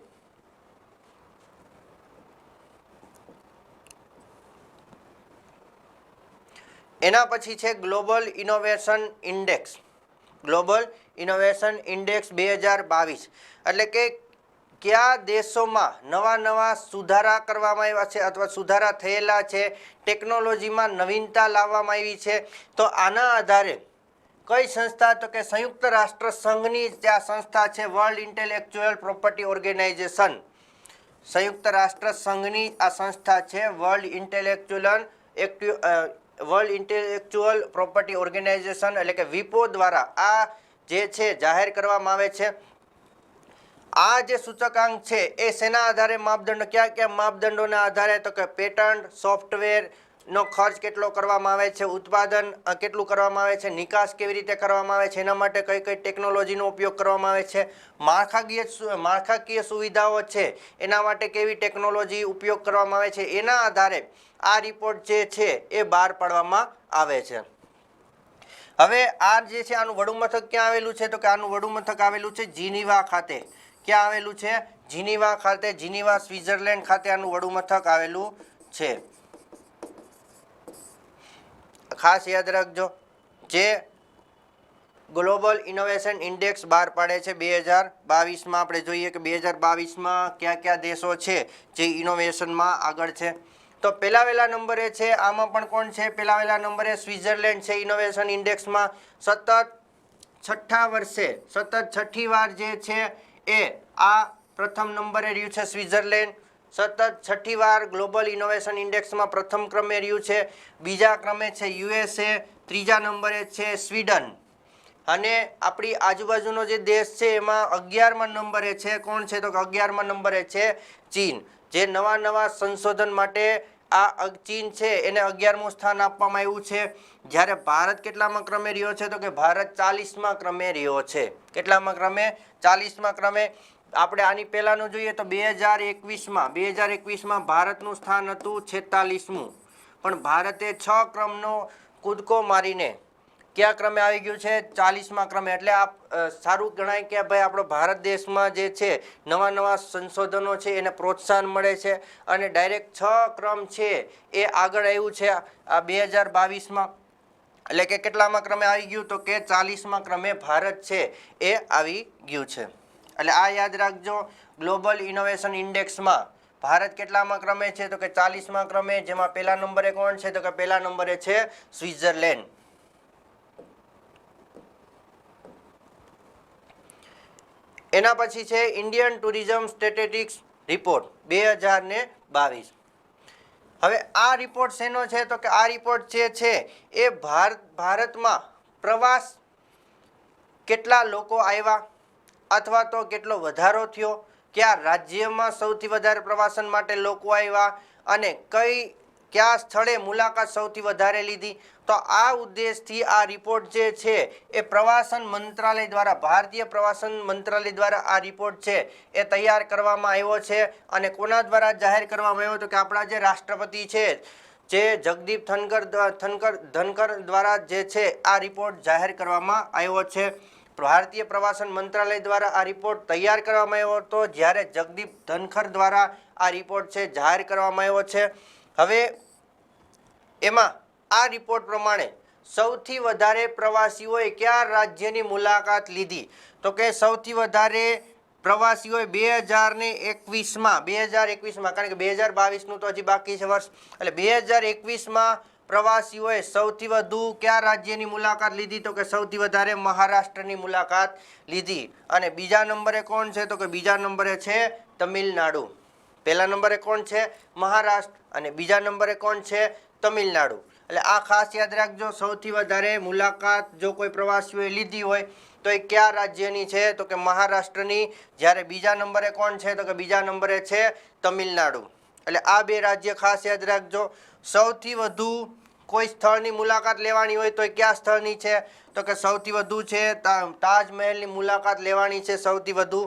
એના પછી છે global innovation index. Global innovation index 2022. એટલે કે કયા દેશોમાં નવા સુધારા કરવામાં આવ્યા છે અથવા સુધારા થયેલા છે, ટેકનોલોજીમાં નવીનતા લાવવામાં આવી છે. તો આના આધારે કઈ સંસ્થા, તો કે સંયુક્ત રાષ્ટ્ર સંઘની આ સંસ્થા છે વર્લ્ડ ઇન્ટેલેક્ચ્યુઅલ પ્રોપર્ટી ઓર્ગેનાઇઝેશન. સંયુક્ત રાષ્ટ્ર સંઘની આ સંસ્થા છે વર્લ્ડ ઇન્ટેલેક્ચ્યુઅલ પ્રોપર્ટી ઓર્ગેનાઇઝેશન એટલે કે વિપો દ્વારા આ જે છે જાહેર કરવામાં આવે છે. આ જે સૂચકાંક છે એ શેના આધારે માપદંડ, કયા માપદંડોના આધારે, તો કે પેટન્ટ, સોફ્ટવેર નો ખર્ચ કેટલો કરવામાં આવે છે, ઉત્પાદન કેટલું કરવામાં આવે છે, નિકાસ કેવી રીતે કરવામાં આવે છે, એના માટે કઈ કઈ ટેકનોલોજીનો ઉપયોગ કરવામાં આવે છે, માળખાકીય સુવિધાઓ છે એના માટે કેવી ટેકનોલોજી ઉપયોગ કરવામાં આવે છે, એના આધારે આ રિપોર્ટ જે છે એ બહાર પાડવામાં આવે છે. હવે આ જે છે આનું વડું મથક ક્યાં આવેલું છે, તો કે આનું વડું મથક આવેલું છે જીનીવા ખાતે. ક્યાં આવેલું છે, જીનીવા ખાતે. જીનીવા સ્વિટ્ઝરલેન્ડ ખાતે આનું વડું મથક આવેલું છે. ખાસ યાદ રાખજો. જે ગ્લોબલ ઇનોવેશન ઇન્ડેક્સ બહાર પાડે છે 2022માં, આપણે જોઈએ કે 2022માં કયા દેશો છે જે ઇનોવેશનમાં આગળ છે. તો પહેલા નંબરે છે, આમાં પણ કોણ છે, પહેલા નંબરે સ્વિટ્ઝરલેન્ડ છે ઇનોવેશન ઇન્ડેક્સમાં. સતત છઠ્ઠી વાર જે છે એ આ પ્રથમ નંબરે રહ્યું છે સ્વિટ્ઝરલેન્ડ. સતત છઠ્ઠી વાર ગ્લોબલ ઇનોવેશન ઇન્ડેક્સમાં પ્રથમ ક્રમે રહ્યું છે. બીજા ક્રમે છે USA. ત્રીજા નંબરે છે સ્વીડન. અને આપણી આજુબાજુનો જે દેશ છે એમાં 11મા નંબરે છે કોણ છે, તો કે 11મા નંબરે છે ચીન. જે નવા સંશોધન માટે આ ચીન છે એને 11મું સ્થાન આપવામાં આવ્યું છે, જ્યારે ભારત કેટલામાં ક્રમે રહ્યો છે તો કે ભારત 40મા ક્રમે રહ્યો છે. કેટલામાં ક્રમે? 40મા ક્રમે. આપણે આની પહેલાંનું જોઈએ તો 2021માં ભારતનું સ્થાન હતું 46મું, પણ ભારતે 6 ક્રમનો કૂદકો મારીને કયા ક્રમે આવી ગયું છે? 40મા ક્રમે. એટલે આ સારું ગણાય કે ભાઈ આપણો ભારત દેશમાં જે છે નવા નવા સંશોધનો છે એને પ્રોત્સાહન મળે છે અને ડાયરેક્ટ 6 ક્રમ છે એ આગળ આવ્યું છે આ 2022માં. એટલે કે કેટલામાં ક્રમે આવી ગયું તો કે 40મા ક્રમે ભારત છે એ આવી ગયું છે. એટલે આ યાદ રાખજો, ગ્લોબલ ઇનોવેશન ઇન્ડેક્સમાં ભારત કેટલામાં ક્રમે છે તો કે 40મા ક્રમે, જેમાં પહેલા નંબરે કોણ છે તો કે પહેલા નંબરે છે સ્વિટ્ઝરલેન્ડ. એના પછી છે ઇન્ડિયન ટુરિઝમ સ્ટેટિસ્ટિક્સ રિપોર્ટ 2022. હવે આ રિપોર્ટ શેનો છે તો કે આ રિપોર્ટ જે છે એ ભારતમાં પ્રવાસ કેટલા લોકો આવ્યા અથવા તો કેટલો વધારો થયો, કયા રાજ્યમાં સૌથી વધારે પ્રવાસન માટે લોકો આવ્યા અને કયા સ્થળે મુલાકાત સૌથી વધારે લીધી. તો આ ઉદ્દેશથી આ રિપોર્ટ જે છે એ પ્રવાસન મંત્રાલય દ્વારા, ભારતીય પ્રવાસન મંત્રાલય દ્વારા આ રિપોર્ટ છે એ તૈયાર કરવામાં આવ્યો છે. અને કોના દ્વારા જાહેર કરવામાં આવ્યો તો કે આપણા જે રાષ્ટ્રપતિ છે જે જગદીપ ધનકર દ્વારા જે છે આ રિપોર્ટ જાહેર કરવામાં આવ્યો છે. ભારતીય પ્રવાસન મંત્રાલય દ્વારા આ રિપોર્ટ તૈયાર કરવામાં આવ્યો હતો, જ્યારે જગદીપ ધનખર દ્વારા આ રિપોર્ટ છે જાહેર કરવામાં આવ્યો છે. હવે એમાં આ રિપોર્ટ પ્રમાણે સૌથી વધારે પ્રવાસીઓએ કયા રાજ્યની મુલાકાત લીધી તો કે સૌથી વધારે પ્રવાસીઓએ 2021માં, કારણ કે 2022નું તો હજી બાકી છે વર્ષ, એટલે 2021માં પ્રવાસીઓએ સૌથી વધુ કયા રાજ્યની મુલાકાત લીધી તો કે સૌથી વધારે મહારાષ્ટ્રની મુલાકાત લીધી. અને બીજા નંબરે કોણ છે તો કે બીજા નંબરે છે તમિલનાડુ. પહેલા નંબરે કોણ છે? મહારાષ્ટ્ર, અને બીજા નંબરે કોણ છે? તમિલનાડુ. એટલે આ ખાસ યાદ રાખજો, સૌથી વધારે મુલાકાત જો કોઈ પ્રવાસીઓએ લીધી હોય તો એ કયા રાજ્યની છે તો કે મહારાષ્ટ્રની, જ્યારે બીજા નંબરે કોણ છે તો કે બીજા નંબરે છે તમિલનાડુ. એટલે આ બે રાજ્ય ખાસ યાદ રાખજો. સૌથી વધુ કોઈ સ્થળની મુલાકાત લેવાની હોય તો એ કયા સ્થળની છે તો કે સૌથી વધુ છે તાજમહેલની મુલાકાત લેવાની છે સૌથી વધુ.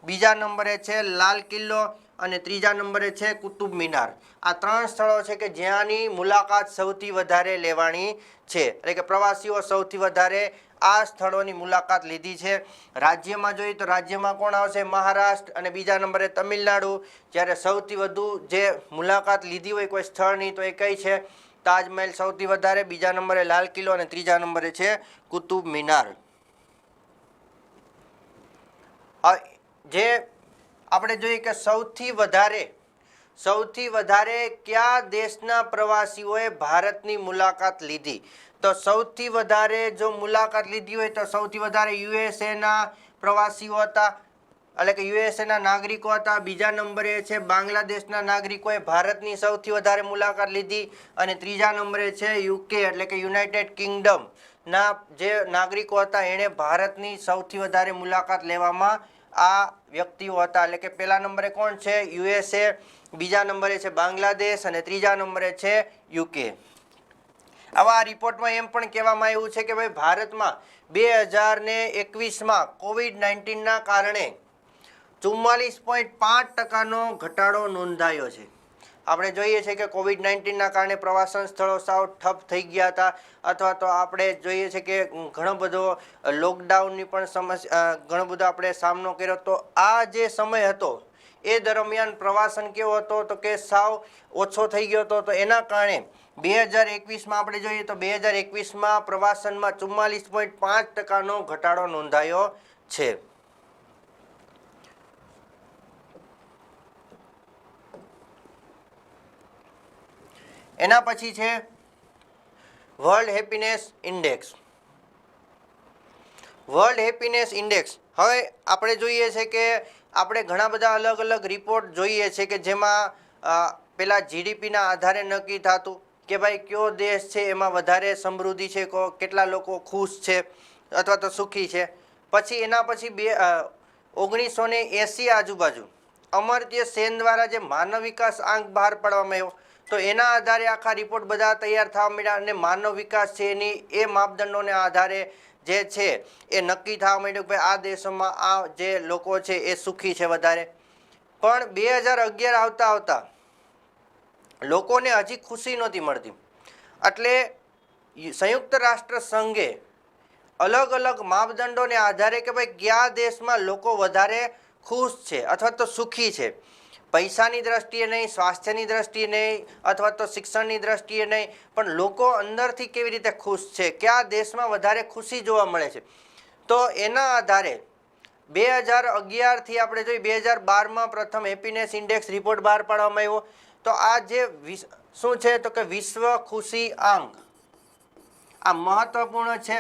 બીજા નંબરે છે લાલ કિલ્લો અને ત્રીજા નંબરે છે કુતુબ મિનાર. આ 3 સ્થળો છે કે જ્યાંની મુલાકાત સૌથી વધારે લેવાની છે, એટલે કે પ્રવાસીઓ સૌથી વધારે આ સ્થળોની મુલાકાત લીધી છે. રાજ્યમાં જોઈએ તો રાજ્યમાં કોણ આવશે? મહારાષ્ટ્ર, અને બીજા નંબરે તમિલનાડુ. જ્યારે સૌથી વધુ જે મુલાકાત લીધી હોય કોઈ સ્થળની તો એ કઈ છે? તાજમહેલ સૌથી વધારે, બીજા નંબરે લાલ કિલ્લો અને ત્રીજા નંબરે છે કુતુબ મિનાર. જે આપણે જોઈએ કે સૌથી વધારે કયા દેશના પ્રવાસીઓએ ભારતની મુલાકાત લીધી તો સૌથી વધારે જો મુલાકાત લીધી હોય તો સૌથી વધારે યુએસએના પ્રવાસીઓ હતા, એટલે કે યુએસએના નાગરિકો હતા. બીજા નંબરે છે બાંગ્લાદેશના નાગરિકોએ ભારતની સૌથી વધારે મુલાકાત લીધી, અને ત્રીજા નંબરે છે યુકે એટલે કે યુનાઇટેડ કિંગડમના જે નાગરિકો હતા એણે ભારતની સૌથી વધારે મુલાકાત લેવામાં આ વ્યક્તિઓ હતા. એટલે કે પહેલા નંબરે કોણ છે? યુએસએ, બીજા નંબરે છે બાંગ્લાદેશ અને ત્રીજા નંબરે છે યુકે. આવા રિપોર્ટમાં એમ પણ કહેવામાં આવ્યું છે કે ભાઈ ભારતમાં 2021માં કોવિડ-19ના કારણે 44.5%નો ઘટાડો નોંધાયો છે. આપણે જોઈએ છીએ કે કોવિડ-19ના કારણે પ્રવાસન સ્થળો સાવ ઠપ થઈ ગયા હતા, અથવા તો આપણે જોઈએ છીએ કે ઘણો બધો લોકડાઉનની પણ સમસ્યા, ઘણો બધો આપણે સામનો કર્યો. તો આ જે સમય હતો એ દરમિયાન પ્રવાસન કેવો હતો તો કે સાવ ઓછો થઈ ગયો હતો. તો એના કારણે 2021માં આપણે જોઈએ તો 2021માં પ્રવાસનમાં 44.5%નો ઘટાડો નોંધાયો છે. એના પછી છે world happiness index. World happiness index. હવે આપણે જોઈએ છે કે આપણે ઘણા બધા અલગ અલગ રિપોર્ટ જોઈએ છે કે જેમાં પેલા જીડીપીના આધારે નક્કી થતું કે ભાઈ કયો દેશ છે એમાં વધારે સમૃદ્ધિ છે, કેટલા લોકો ખુશ છે અથવા તો સુખી છે. પછી એના પછી 1980 આજુબાજુ અમર્ત્ય સેન દ્વારા જે માનવ વિકાસ આંક બહાર પાડવામાં આવ્યો તો એના આધારે આખા રિપોર્ટ બધા તૈયાર થવા માંડ્યા અને માનવ વિકાસ છે એની એ માપદંડોને આધારે જે છે એ નક્કી થવા માંડ્યું કે ભાઈ આ દેશોમાં આ જે લોકો છે એ સુખી છે વધારે. પણ 2011 આવતા આવતા લોકોને હજી ખુશી નહોતી મળતી, એટલે સંયુક્ત રાષ્ટ્ર સંઘે અલગ અલગ માપદંડોને આધારે કે ભાઈ કયા દેશમાં લોકો વધારે ખુશ છે અથવા તો સુખી છે, પૈસાની દ્રષ્ટિએ નહીં, સ્વાસ્થ્યની દ્રષ્ટિએ નહીં, અથવા તો શિક્ષણની દ્રષ્ટિએ નહીં, પણ લોકો અંદરથી કેવી રીતે ખુશ છે, કયા દેશમાં વધારે ખુશી જોવા મળે છે. તો એના આધારે 2011થી આપણે જોઈએ 2012માં પ્રથમ હેપીનેસ ઇન્ડેક્સ રિપોર્ટ બહાર પાડવામાં આવ્યો. તો આ જે શું છે તો કે વિશ્વ ખુશી આંક, આ મહત્વપૂર્ણ છે,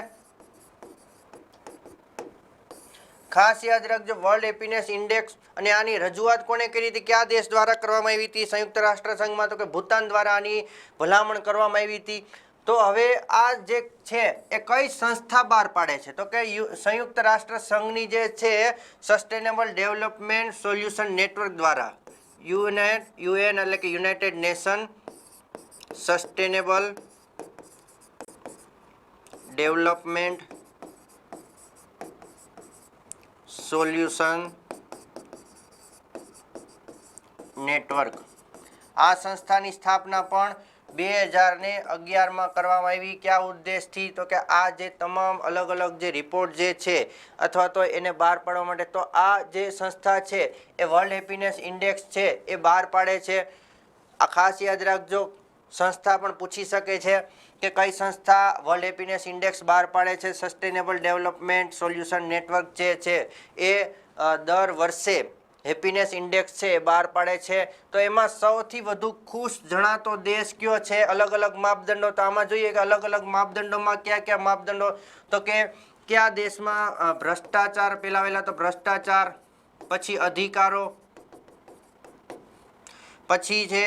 ખાસ યાદ રાખજો. વર્લ્ડ હેપીનેસ ઇન્ડેક્સ અને આની રજૂઆત કોણે કરી હતી, કયા દેશ દ્વારા કરવામાં આવી હતી સંયુક્ત રાષ્ટ્ર સંઘમાં, તો કે ભૂતાન દ્વારા આની ભલામણ કરવામાં આવી હતી. તો હવે આ જે છે એ કઈ સંસ્થા બહાર પાડે છે તો કે સંયુક્ત રાષ્ટ્ર સંઘની જે છે સસ્ટેનેબલ ડેવલપમેન્ટ સોલ્યુશન નેટવર્ક દ્વારા, યુએન એટલે કે United nation sustainable development solution network, આ સંસ્થાની સ્થાપના પણ 2011માં કરવામાં આવી. કયા ઉદ્દેશથી તો કે આ જે તમામ અલગ અલગ જે રિપોર્ટ જે છે અથવા તો એને બહાર પાડવા માટે, તો આ જે સંસ્થા છે એ વર્લ્ડ હેપીનેસ ઇન્ડેક્સ છે એ બહાર પાડે છે. આ ખાસ યાદ રાખજો, સંસ્થા પણ પૂછી શકે છે કે કઈ સંસ્થા વર્લ્ડ હેપીનેસ ઇન્ડેક્સ બહાર પાડે છે. સસ્ટેનેબલ ડેવલપમેન્ટ સોલ્યુશન નેટવર્ક જે છે એ દર વર્ષે હેપીનેસ ઇન્ડેક્સ છે એ બહાર પાડે છે. તો એમાં સૌથી વધુ ખુશ જણાતો દેશ કયો છે, અલગ અલગ માપદંડો. તો આમાં જોઈએ કે અલગ અલગ માપદંડોમાં કયા કયા માપદંડો, તો કે કયા દેશમાં ભ્રષ્ટાચાર, પહેલા તો ભ્રષ્ટાચાર, પછી અધિકારો, પછી છે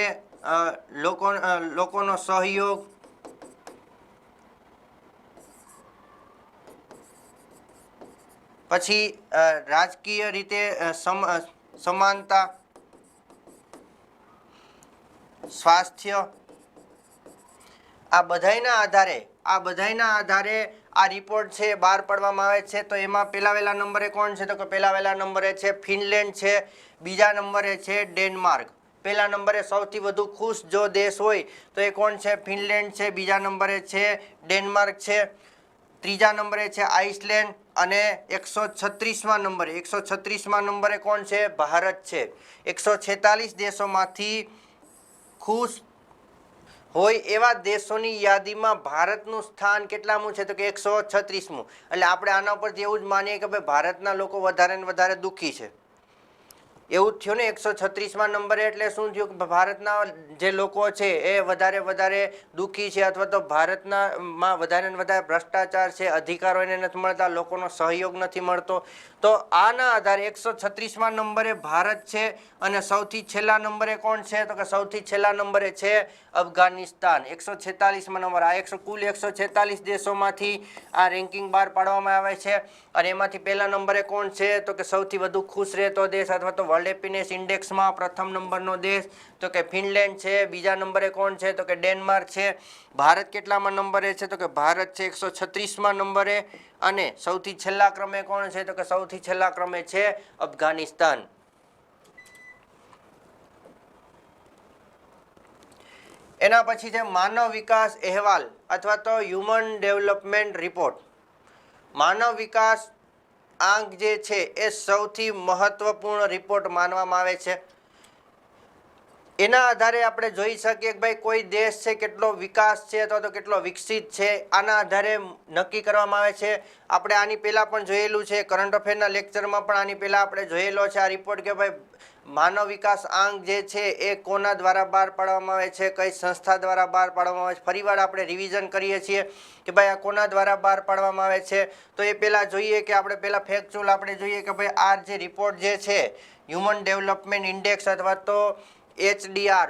લોકોનો સહયોગ, પછી રાજકીય રીતે સમાનતા, સ્વાસ્થ્ય. આ બધાયના આધારે આ રિપોર્ટ છે બહાર પાડવામાં આવે છે. તો એમાં પહેલા નંબરે કોણ છે તો કે પહેલા નંબરે છે ફિનલેન્ડ છે, બીજા નંબરે છે ડેનમાર્ક. પહેલા નંબરે સૌથી વધુ ખુશ જો દેશ હોય તો એ કોણ છે, ફિનલેન્ડ છે, બીજા નંબરે છે ડેનમાર્ક છે, ત્રીજા નંબરે છે આઇસલેન્ડ, અને 136માં નંબરે કોણ છે, ભારત છે. 146 દેશોમાંથી ખુશ હોય એવા દેશોની યાદીમાં ભારતનું સ્થાન કેટલામું છે તો કે 136મું. એટલે આપણે આના પરથી એવું જ માનીએ કે ભાઈ ભારતના લોકો વધારે ને વધારે દુઃખી છે, એવું જ થયું ને. 136માં નંબરે એટલે શું થયું કે ભારતના જે લોકો છે એ વધારે દુઃખી છે, અથવા તો ભારતમાં વધારે ને વધારે ભ્રષ્ટાચાર છે, અધિકારો એને નથી મળતા, લોકોનો સહયોગ નથી મળતો. તો આના આધારે 136માં નંબરે ભારત છે. અને સૌથી છેલ્લા નંબરે કોણ છે તો કે સૌથી છેલ્લા નંબરે છે અફઘાનિસ્તાન. 146માં નંબર. આ કુલ 146 દેશોમાંથી આ રેન્કિંગ બહાર પાડવામાં આવે છે. અને એમાંથી પહેલા નંબરે કોણ છે તો કે સૌથી વધુ ખુશ રહેતો દેશ અથવા તો વર્લ્ડ હેપીનેસ ઇન્ડેક્સમાં પ્રથમ નંબરનો દેશ તો કે ફિનલેન્ડ છે. બીજા નંબરે કોણ છે તો કે ડેનમાર્ક છે. ભારત કેટલામાં નંબરે છે તો કે ભારત છે 136માં નંબરે. અને સૌથી છેલ્લા ક્રમે કોણ છે તો કે સૌથી છેલ્લા ક્રમે છે અફઘાનિસ્તાન. એના પછી છે માનવ વિકાસ અહેવાલ અથવા તો હ્યુમન ડેવલપમેન્ટ રિપોર્ટ. માનવ વિકાસ આંક જે છે એ સૌથી મહત્વપૂર્ણ રિપોર્ટ માનવામાં આવે છે. એના આધારે આપણે જોઈ શકીએ કે ભાઈ કોઈ દેશ છે કેટલો વિકાસ છે અથવા તો કેટલો વિકસિત છે, આના આધારે નક્કી કરવામાં આવે છે. આપણે આની પહેલાં પણ જોયેલું છે, કરંટ અફેરના લેક્ચરમાં પણ આની પહેલાં આપણે જોયેલો છે આ રિપોર્ટ કે ભાઈ માનવ વિકાસ આંક જે છે એ કોના દ્વારા બહાર પાડવામાં આવે છે, કઈ સંસ્થા દ્વારા બહાર પાડવામાં આવે છે. ફરીવાર આપણે રિવિઝન કરીએ છીએ કે ભાઈ આ કોના દ્વારા બહાર પાડવામાં આવે છે. તો એ પહેલાં જોઈએ કે આપણે પહેલાં ફેક્ચ્યુઅલ આપણે જોઈએ કે ભાઈ આ જે રિપોર્ટ જે છે હ્યુમન ડેવલપમેન્ટ ઇન્ડેક્સ અથવા તો HDR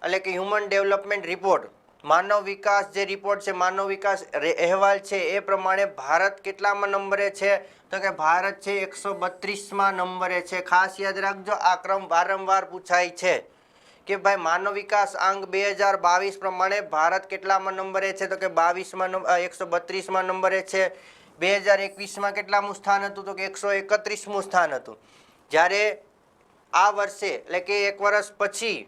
એટલે કે હ્યુમન ડેવલપમેન્ટ રિપોર્ટ, માનવ વિકાસ જે રિપોર્ટ છે, માનવ વિકાસ અહેવાલ છે એ પ્રમાણે ભારત કેટલામાં નંબરે છે તો કે ભારત છે 132માં નંબરે છે. ખાસ યાદ રાખજો, આ ક્રમ વારંવાર પૂછાય છે કે ભાઈ માનવ વિકાસ આંક 2022 પ્રમાણે ભારત કેટલામાં નંબરે છે? તો કે 22માં 132માં નંબરે છે. 2021માં કેટલામું સ્થાન હતું? તો કે 131મું સ્થાન હતું. જ્યારે આ વર્ષે એટલે કે એક વર્ષ પછી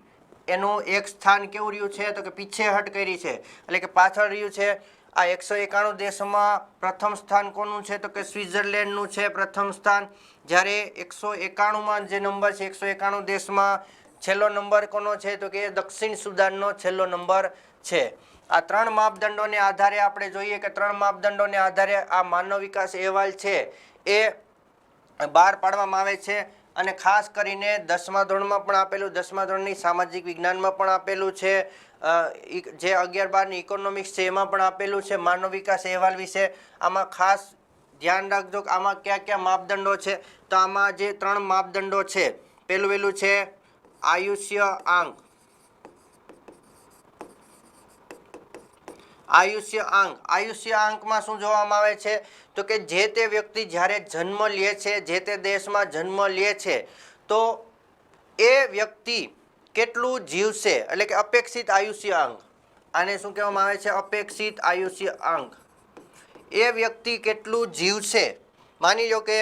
એનું એક સ્થાન કેવું રહ્યું છે? તો કે પીછેહટ કરી છે, એટલે કે પાછળ રહ્યું છે. આ 191 દેશોમાં પ્રથમ સ્થાન કોનું છે? તો કે સ્વિટ્ઝરલેન્ડનું છે પ્રથમ સ્થાન. જ્યારે 191માં જે નંબર છે, 191 દેશમાં છેલ્લો નંબર કોનો છે? તો કે દક્ષિણ સુદાનનો છેલ્લો નંબર છે. આ ત્રણ માપદંડોને આધારે આપણે જોઈએ કે ત્રણ માપદંડોને આધારે આ માનવ વિકાસ અહેવાલ છે એ બહાર પાડવામાં આવે છે. અને ખાસ કરીને 10મા ધોરણમાં પણ આપેલું, 10મા ધોરણની સામાજિક વિજ્ઞાનમાં પણ આપેલું છે, જે 11-12ની ઇકોનોમિક્સ છે એમાં પણ આપેલું છે માનવ વિકાસ અહેવાલ વિશે. આમાં ખાસ ધ્યાન રાખજો કે આમાં કયા કયા માપદંડો છે. તો આમાં જે ત્રણ માપદંડો છે, પહેલું છે આયુષ્ય આંક. આયુષ્ય આંકમાં શું જોવામાં આવે છે? તો કે જે તે વ્યક્તિ જ્યારે જન્મ લે છે, જે તે દેશમાં જન્મ લે છે, તો એ વ્યક્તિ કેટલું જીવશે, એટલે કે અપેક્ષિત આયુષ્ય આંક. આને શું કહેવામાં આવે છે? અપેક્ષિત આયુષ્ય આંક. એ વ્યક્તિ કેટલું જીવશે. માની લો કે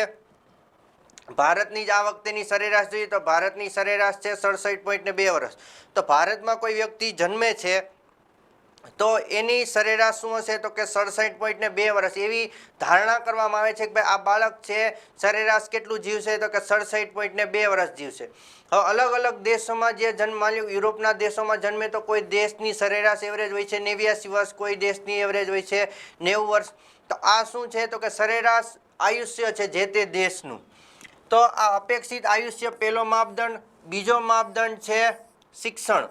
ભારતની જ આ વખતેની સરેરાશ જોઈએ તો ભારતની સરેરાશ છે 67.2 વર્ષ. તો ભારતમાં કોઈ વ્યક્તિ જન્મે છે તો એની સરેરાશ શું હશે? તો કે 67.2 વર્ષ. એવી ધારણા કરવામાં આવે છે કે ભાઈ આ બાળક છે સરેરાશ કેટલું જીવશે? તો કે 67.2 વર્ષ જીવશે. હવે અલગ અલગ દેશોમાં જે જન્મ, યુરોપના દેશોમાં જન્મે તો કોઈ દેશની સરેરાશ એવરેજ હોય છે 89 વર્ષ, કોઈ દેશની એવરેજ હોય છે 90 વર્ષ. તો આ શું છે? તો કે સરેરાશ આયુષ્ય છે જે તે દેશનું. તો આ અપેક્ષિત આયુષ્ય પહેલો માપદંડ. બીજો માપદંડ છે શિક્ષણ.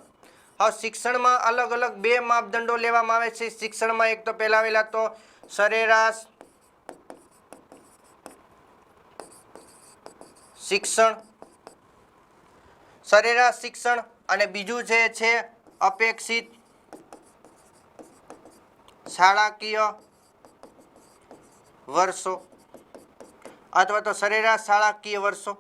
હવે શિક્ષણમાં અલગ અલગ બે માપદંડો લેવામાં આવે છે. શિક્ષણમાં એક તો પહેલા તો સરેરાશ શિક્ષણ, અને બીજું જે છે અપેક્ષિત શાળાકીય વર્ષો અથવા તો સરેરાશ શાળાકીય વર્ષો.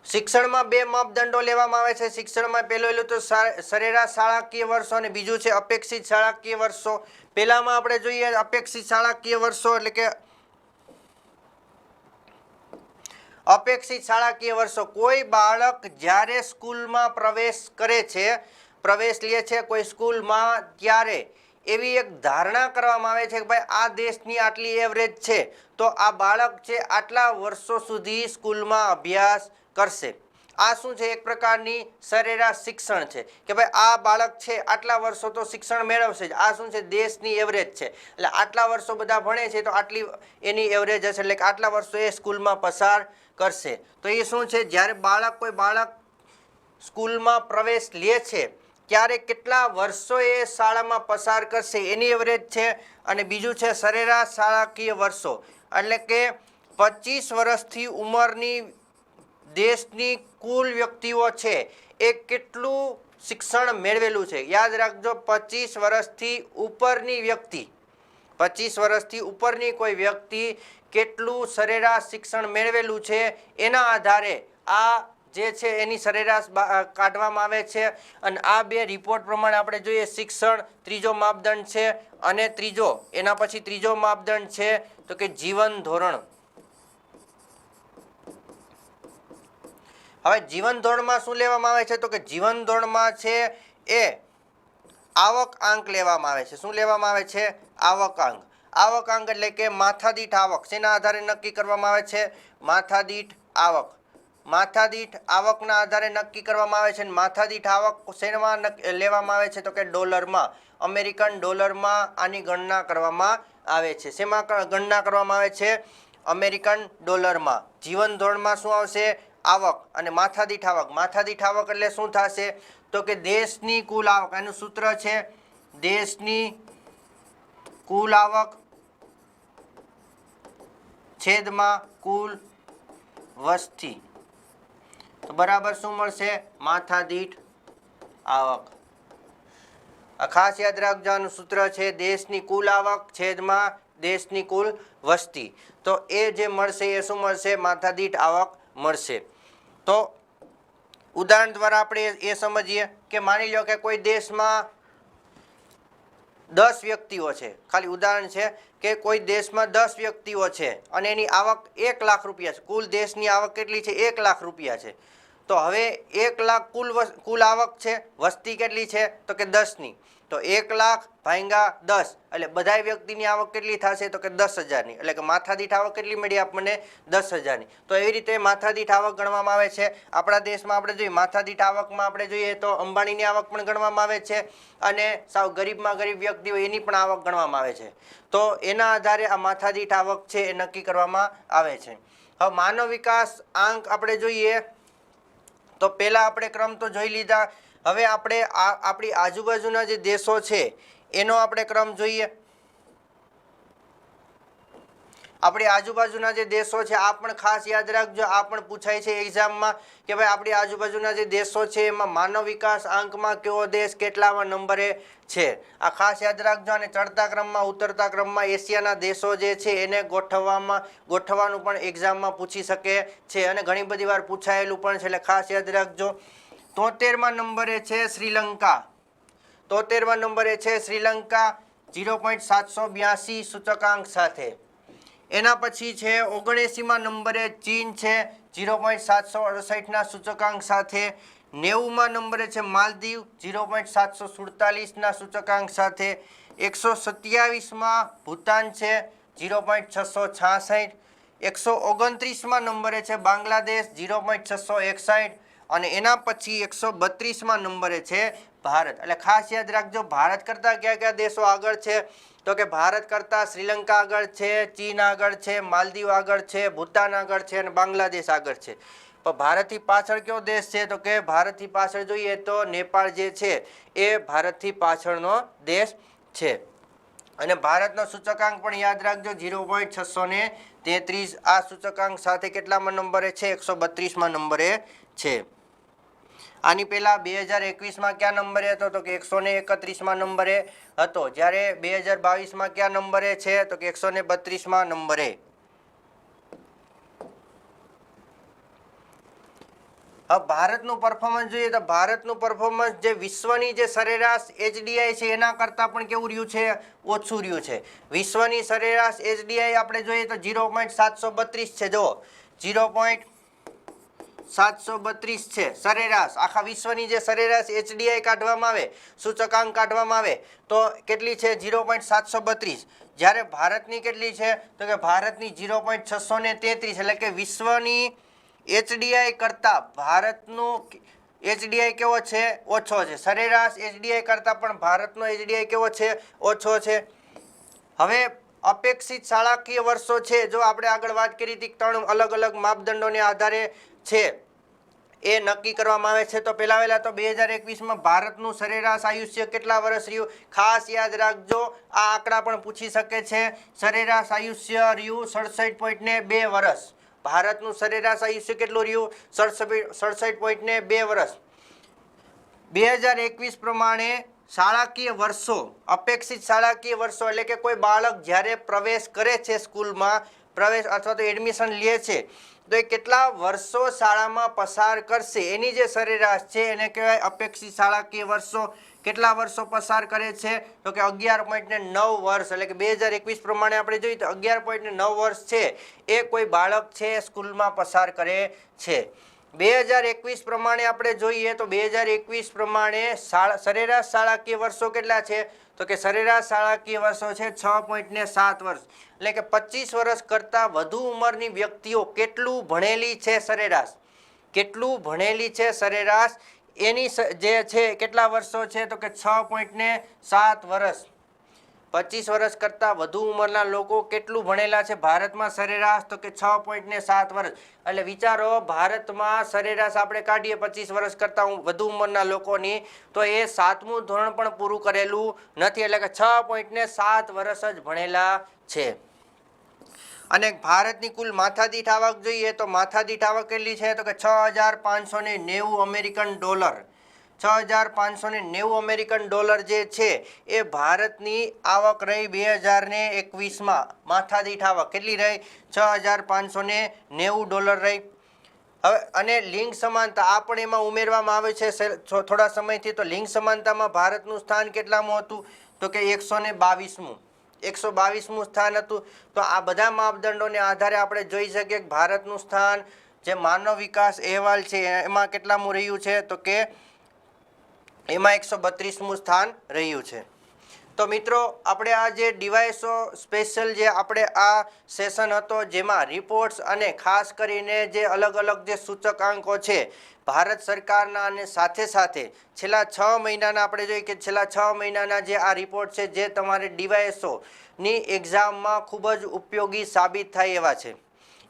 શિક્ષણમાં બે માપદંડો લેવામાં આવે છે. શિક્ષણમાં પહેલું તો સરેરાશ શાળાકીય વર્ષો અને બીજું છે અપેક્ષિત શાળાકીય વર્ષો. પહેલામાં આપણે જોઈએ અપેક્ષિત શાળાકીય વર્ષો, એટલે કે અપેક્ષિત શાળાકીય વર્ષો. કોઈ બાળક જ્યારે સ્કૂલમાં પ્રવેશ કરે છે, પ્રવેશ લે છે કોઈ સ્કૂલમાં, ત્યારે એવી એક ધારણા કરવામાં આવે છે કે ભાઈ આ દેશની આટલી એવરેજ છે તો આ બાળક છે આટલા વર્ષો સુધી સ્કૂલમાં અભ્યાસ કરશે. આ શું છે? એક પ્રકારની સરેરાશ શિક્ષણ છે કે ભાઈ આ બાળક છે આટલા વર્ષો તો શિક્ષણ મેળવશે જ. આ શું છે? દેશની એવરેજ છે. એટલે આટલા વર્ષો બધા ભણે છે તો આટલી એની એવરેજ હશે, એટલે કે આટલા વર્ષો એ સ્કૂલમાં પસાર કરશે. તો એ શું છે? જ્યારે કોઈ બાળક સ્કૂલમાં પ્રવેશ લે છે ત્યારે કેટલા વર્ષો એ શાળામાં પસાર કરશે એની એવરેજ છે. અને બીજું છે સરેરાશ શાળાકીય વર્ષો, એટલે કે 25 વર્ષથી ઉંમરની દેશની કુલ વ્યક્તિઓ છે એ કેટલું શિક્ષણ મેળવેલું છે. યાદ રાખજો, 25 વર્ષથી ઉપરની વ્યક્તિ, 25 વર્ષથી ઉપરની કોઈ વ્યક્તિ કેટલું સરેરાશ શિક્ષણ મેળવેલું છે એના આધારે આ જે છે એની સરેરાશ કાઢવામાં આવે છે. અને આ બે રિપોર્ટ પ્રમાણે આપણે જોઈએ શિક્ષણ ત્રીજો માપદંડ છે, અને એના પછી ત્રીજો માપદંડ છે તો કે જીવન ધોરણ. હવે જીવન ધોરણમાં શું લેવામાં આવે છે? તો કે જીવન ધોરણમાં છે એ આવક આંક લેવામાં આવે છે. શું લેવામાં આવે છે? આવક આંક. આવક આંક એટલે કે માથાદીઠ આવક. શેના આધારે નક્કી કરવામાં આવે છે? માથાદીઠ આવક. માથાદીઠ આવકના આધારે નક્કી કરવામાં આવે છે. માથાદીઠ આવક શેમાં લેવામાં આવે છે? તો કે ડોલરમાં, અમેરિકન ડોલરમાં આની ગણના કરવામાં આવે છે. શેમાં ગણના કરવામાં આવે છે? અમેરિકન ડોલરમાં. જીવન ધોરણમાં શું આવશે? આવક અને માથાદીઠ આવક. માથાદીઠ આવક એટલે શું થશે? તો કે દેશની કુલ આવક. એનું સૂત્ર છે દેશની કુલ આવક છેદમાં કુલ વસ્તી. તો બરાબર શું મળશે? માથાદીઠ આવક. આ ખાસ યાદ રાખજો, આનું સૂત્ર છે દેશની કુલ આવક છેદમાં દેશની કુલ વસ્તી. તો એ જે મળશે એ શું મળશે? માથાદીઠ આવક મળશે. તો ઉદાહરણ દ્વારા આપણે એ સમજીએ કે માની લો કે કોઈ દેશમાં 10 વ્યક્તિઓ છે. ખાલી ઉદાહરણ છે કે કોઈ દેશમાં 10 વ્યક્તિઓ છે અને એની આવક 1 લાખ રૂપિયા છે. કુલ દેશની આવક કેટલી છે? 1 લાખ રૂપિયા છે. તો હવે 1 લાખ કુલ આવક છે, વસ્તી કેટલી છે? તો કે 10ની. તો 1 લાખ ભાગ્યા 10 એટલે બધા વ્યક્તિની આવક કેટલી થશે? તો કે 10,000ની. એટલે કે માથાદીઠ આવક કેટલી મળી આપણને? 10,000ની. તો એવી રીતે માથાદીઠ આવક ગણવામાં આવે છે. આપણા દેશમાં આપણે જોઈએ માથાદીઠ આવકમાં આપણે જોઈએ તો અંબાણીની આવક પણ ગણવામાં આવે છે અને સાવ ગરીબમાં ગરીબ વ્યક્તિ હોય એની પણ આવક ગણવામાં આવે છે. તો એના આધારે આ માથાદીઠ આવક છે એ નક્કી કરવામાં આવે છે. હવે માનવ વિકાસ આંક આપણે જોઈએ તો પહેલા આપણે ક્રમ તો જોઈ લીધા. હવે આપણે આપણી આજુબાજુના જે દેશો છે એનો આપણે ક્રમ જોઈએ. આપણી આજુબાજુના જે દેશો છે આ પણ ખાસ યાદ રાખજો, આ પણ પૂછાય છે એક્ઝામમાં કે ભાઈ આપણી આજુબાજુના જે દેશો છે એમાં માનવ વિકાસ આંકમાં કયો દેશ કેટલામાં નંબરે છે. આ ખાસ યાદ રાખજો. અને ચડતા ક્રમમાં ઉતરતા ક્રમમાં એશિયાના દેશો જે છે એને ગોઠવવાનું પણ એક્ઝામમાં પૂછી શકે છે અને ઘણી બધી વાર પૂછાયેલું પણ છે. એટલે ખાસ યાદ રાખજો. 73માં નંબરે છે શ્રીલંકા. 73માં નંબરે છે શ્રીલંકા 0.782 સૂચકાંક સાથે. એના પછી છે 79માં નંબરે ચીન છે 0.768ના સૂચકાંક સાથે. 90માં નંબરે છે માલદીવ 0.747ના સૂચકાંક સાથે. 127માં ભૂતાન છે 0.666. 129માં નંબરે છે બાંગ્લાદેશ 0.661 અને એના પછી 132માં નંબરે છે ભારત. એટલે ખાસ યાદ રાખજો ભારત કરતાં કયા કયા દેશો આગળ છે? તો કે ભારત કરતાં શ્રીલંકા આગળ છે, ચીન આગળ છે, માલદીવ આગળ છે, ભૂતાન આગળ છે અને બાંગ્લાદેશ આગળ છે. પણ ભારતથી પાછળ કયો દેશ છે? તો કે ભારતથી પાછળ જોઈએ તો નેપાળ જે છે એ ભારતથી પાછળનો દેશ છે. અને ભારતનો સૂચકાંક પણ યાદ રાખજો 0.633. આ સૂચકાંક સાથે કેટલામાં નંબરે છે? 132માં નંબરે છે. આની પહેલા 2021માં કયા નંબરે હતો? તો કે 131માં નંબરે હતો. જ્યારે 2022માં કયા નંબરે છે? તો કે 132માં નંબરે. હવે ભારતનું પરફોર્મન્સ જોઈએ તો ભારતનું પરફોર્મન્સ જે વિશ્વની જે સરેરાશ HDI છે એના કરતાં પણ કેવું રહ્યું છે? ઓછું રહ્યું છે. વિશ્વની સરેરાશ HDI આપણે જોઈએ તો 0.732 છે. જો 0.732 છે સરેરાશ. આખા વિશ્વની જે સરેરાશ HDI કાઢવામાં આવે, સૂચકાંક કાઢવામાં આવે તો કેટલી છે? 0.732. જ્યારે ભારતની કેટલી છે? તો કે ભારતની 0.633. એટલે કે વિશ્વની HDI કરતાં ભારતનું HDI કેવો છે? ઓછો છે. સરેરાશ HDI કરતાં પણ ભારતનો HDI કેવો છે? ઓછો છે. હવે અપેક્ષિત શાળાકીય વર્ષો છે, જો આપણે આગળ વાત કરી હતી 3 અલગ અલગ માપદંડોને આધારે છે એ નક્કી કરવામાં આવે છે. તો પહેલા તો 2021માં ભારતનું સરેરાશ આયુષ્ય કેટલા વર્ષ રહ્યું? ખાસ યાદ રાખજો, આ આંકડા પણ પૂછી શકે છે. સરેરાશ આયુષ્ય રહ્યું 67.2 વર્ષ. ભારતનું સરેરાશ આયુષ્ય કેટલું રહ્યું? 67.2 વર્ષ. 2021 પ્રમાણે શાળાકીય વર્ષો, અપેક્ષિત શાળાકીય વર્ષો એટલે કે કોઈ બાળક જ્યારે પ્રવેશ કરે છે સ્કૂલમાં, પ્રવેશ અથવા તો એડમિશન લે છે તો એ કેટલા વર્ષો શાળામાં પસાર કરશે એની જે સરેરાશ છે એને કહેવાય અપેક્ષિત શાળાકીય વર્ષો. કેટલા વર્ષો પસાર કરે છે? તો કે 11.9 વર્ષ. એટલે કે 2021 પ્રમાણે આપણે જોઈએ તો 11.9 વર્ષ છે એ કોઈ બાળક છે સ્કૂલમાં પસાર કરે છે. 2021 પ્રમાણે આપણે જોઈએ તો 2021 પ્રમાણે સરેરાશ શાળાકીય વર્ષો કેટલા છે? તો કે સરેરાશ શાળાકીય વર્ષો છે 6.7 વર્ષ. એટલે કે 25 વર્ષ કરતાં વધુ ઉંમરની વ્યક્તિઓ કેટલું ભણેલી છે સરેરાશ? કેટલું ભણેલી છે સરેરાશ એની જે છે કેટલા વર્ષો છે? તો કે 6.7 વર્ષ. 25 વર્ષ કરતાં વધુ ઉંમરના લોકો કેટલું ભણેલા છે ભારતમાં સરેરાશ? તો કે 6.7 વર્ષ. એટલે વિચારો ભારતમાં સરેરાશ આપણે કાઢીએ 25 વર્ષ કરતાં વધુ ઉંમરના લોકોની તો એ 7મું ધોરણ પણ પૂરું કરેલું નથી. એટલે કે 6.7 વર્ષ જ ભણેલા છે. અને ભારતની કુલ માથાદીઠ આવક જોઈએ તો માથાદીઠ આવક કેટલી છે? તો કે $6,590 અમેરિકન ડોલર. $6,590 અમેરિકન ડોલર જે છે એ ભારતની આવક રહી 2021માં. માથાદીઠ આવક કેટલી રહી? $6,590 રહી. હવે અને લિંગ સમાનતા આ પણ એમાં ઉમેરવામાં આવે છે થોડા સમયથી. તો લિંગ સમાનતામાં ભારતનું સ્થાન કેટલામું હતું? તો કે 122મું. 122મું સ્થાન હતું. તો આ બધા માપદંડોને આધારે આપણે જોઈ શકીએ કે ભારતનું સ્થાન જે માનવ વિકાસ અહેવાલ છે એમાં કેટલામું રહ્યું છે? તો કે એમાં 132મું સ્થાન રહ્યું છે. તો મિત્રો આપણે આ જે ડિવાઇસો સ્પેશિયલ જે આપણે આ સેશન હતો જેમાં રિપોર્ટ્સ અને ખાસ કરીને જે અલગ અલગ જે સૂચકાંકો છે ભારત સરકારના અને સાથે સાથે છેલ્લા 6 મહિનાના આપણે જોઈએ કે છેલ્લા 6 મહિનાના જે આ રિપોર્ટ છે જે તમારે ડિવાઇસોની એક્ઝામમાં ખૂબ જ ઉપયોગી સાબિત થાય એવા છે.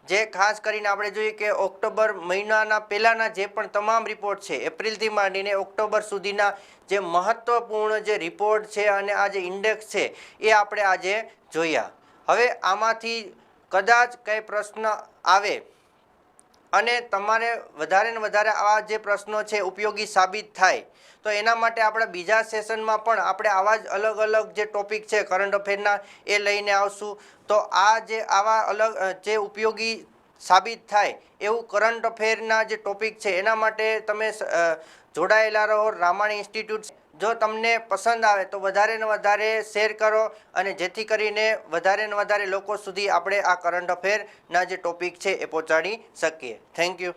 જે ખાસ કરીને આપણે જોઈએ કે ઓક્ટોબર મહિનાના પહેલાંના જે પણ તમામ રિપોર્ટ છે એપ્રિલથી માંડીને ઓક્ટોબર સુધીના જે મહત્ત્વપૂર્ણ જે રિપોર્ટ છે અને આ જે ઇન્ડેક્સ છે એ આપણે આજે જોયા. હવે આમાંથી કદાચ કંઈ પ્રશ્ન આવે અને તમારે વધારે ને વધારે આ જે પ્રશ્નો છે ઉપયોગી સાબિત થાય તો એના માટે આપણે બીજા સેશનમાં પણ આપણે આવા જ અલગ અલગ જે ટોપિક છે કરંટ અફેરના એ લઈને આવશું. તો આ જે આવા અલગ જે ઉપયોગી સાબિત થાય એવું કરંટ અફેરના જે ટોપિક છે એના માટે તમે જોડાયેલા રહો રામાણી ઇન્સ્ટિટ્યૂટ. જો તમને પસંદ આવે તો વધારે ને વધારે શેર કરો અને જેથી કરીને વધારે ને વધારે લોકો સુધી આપણે આ કરંટ અફેરના જે ટોપિક છે એ પહોંચાડી શકીએ. Thank you.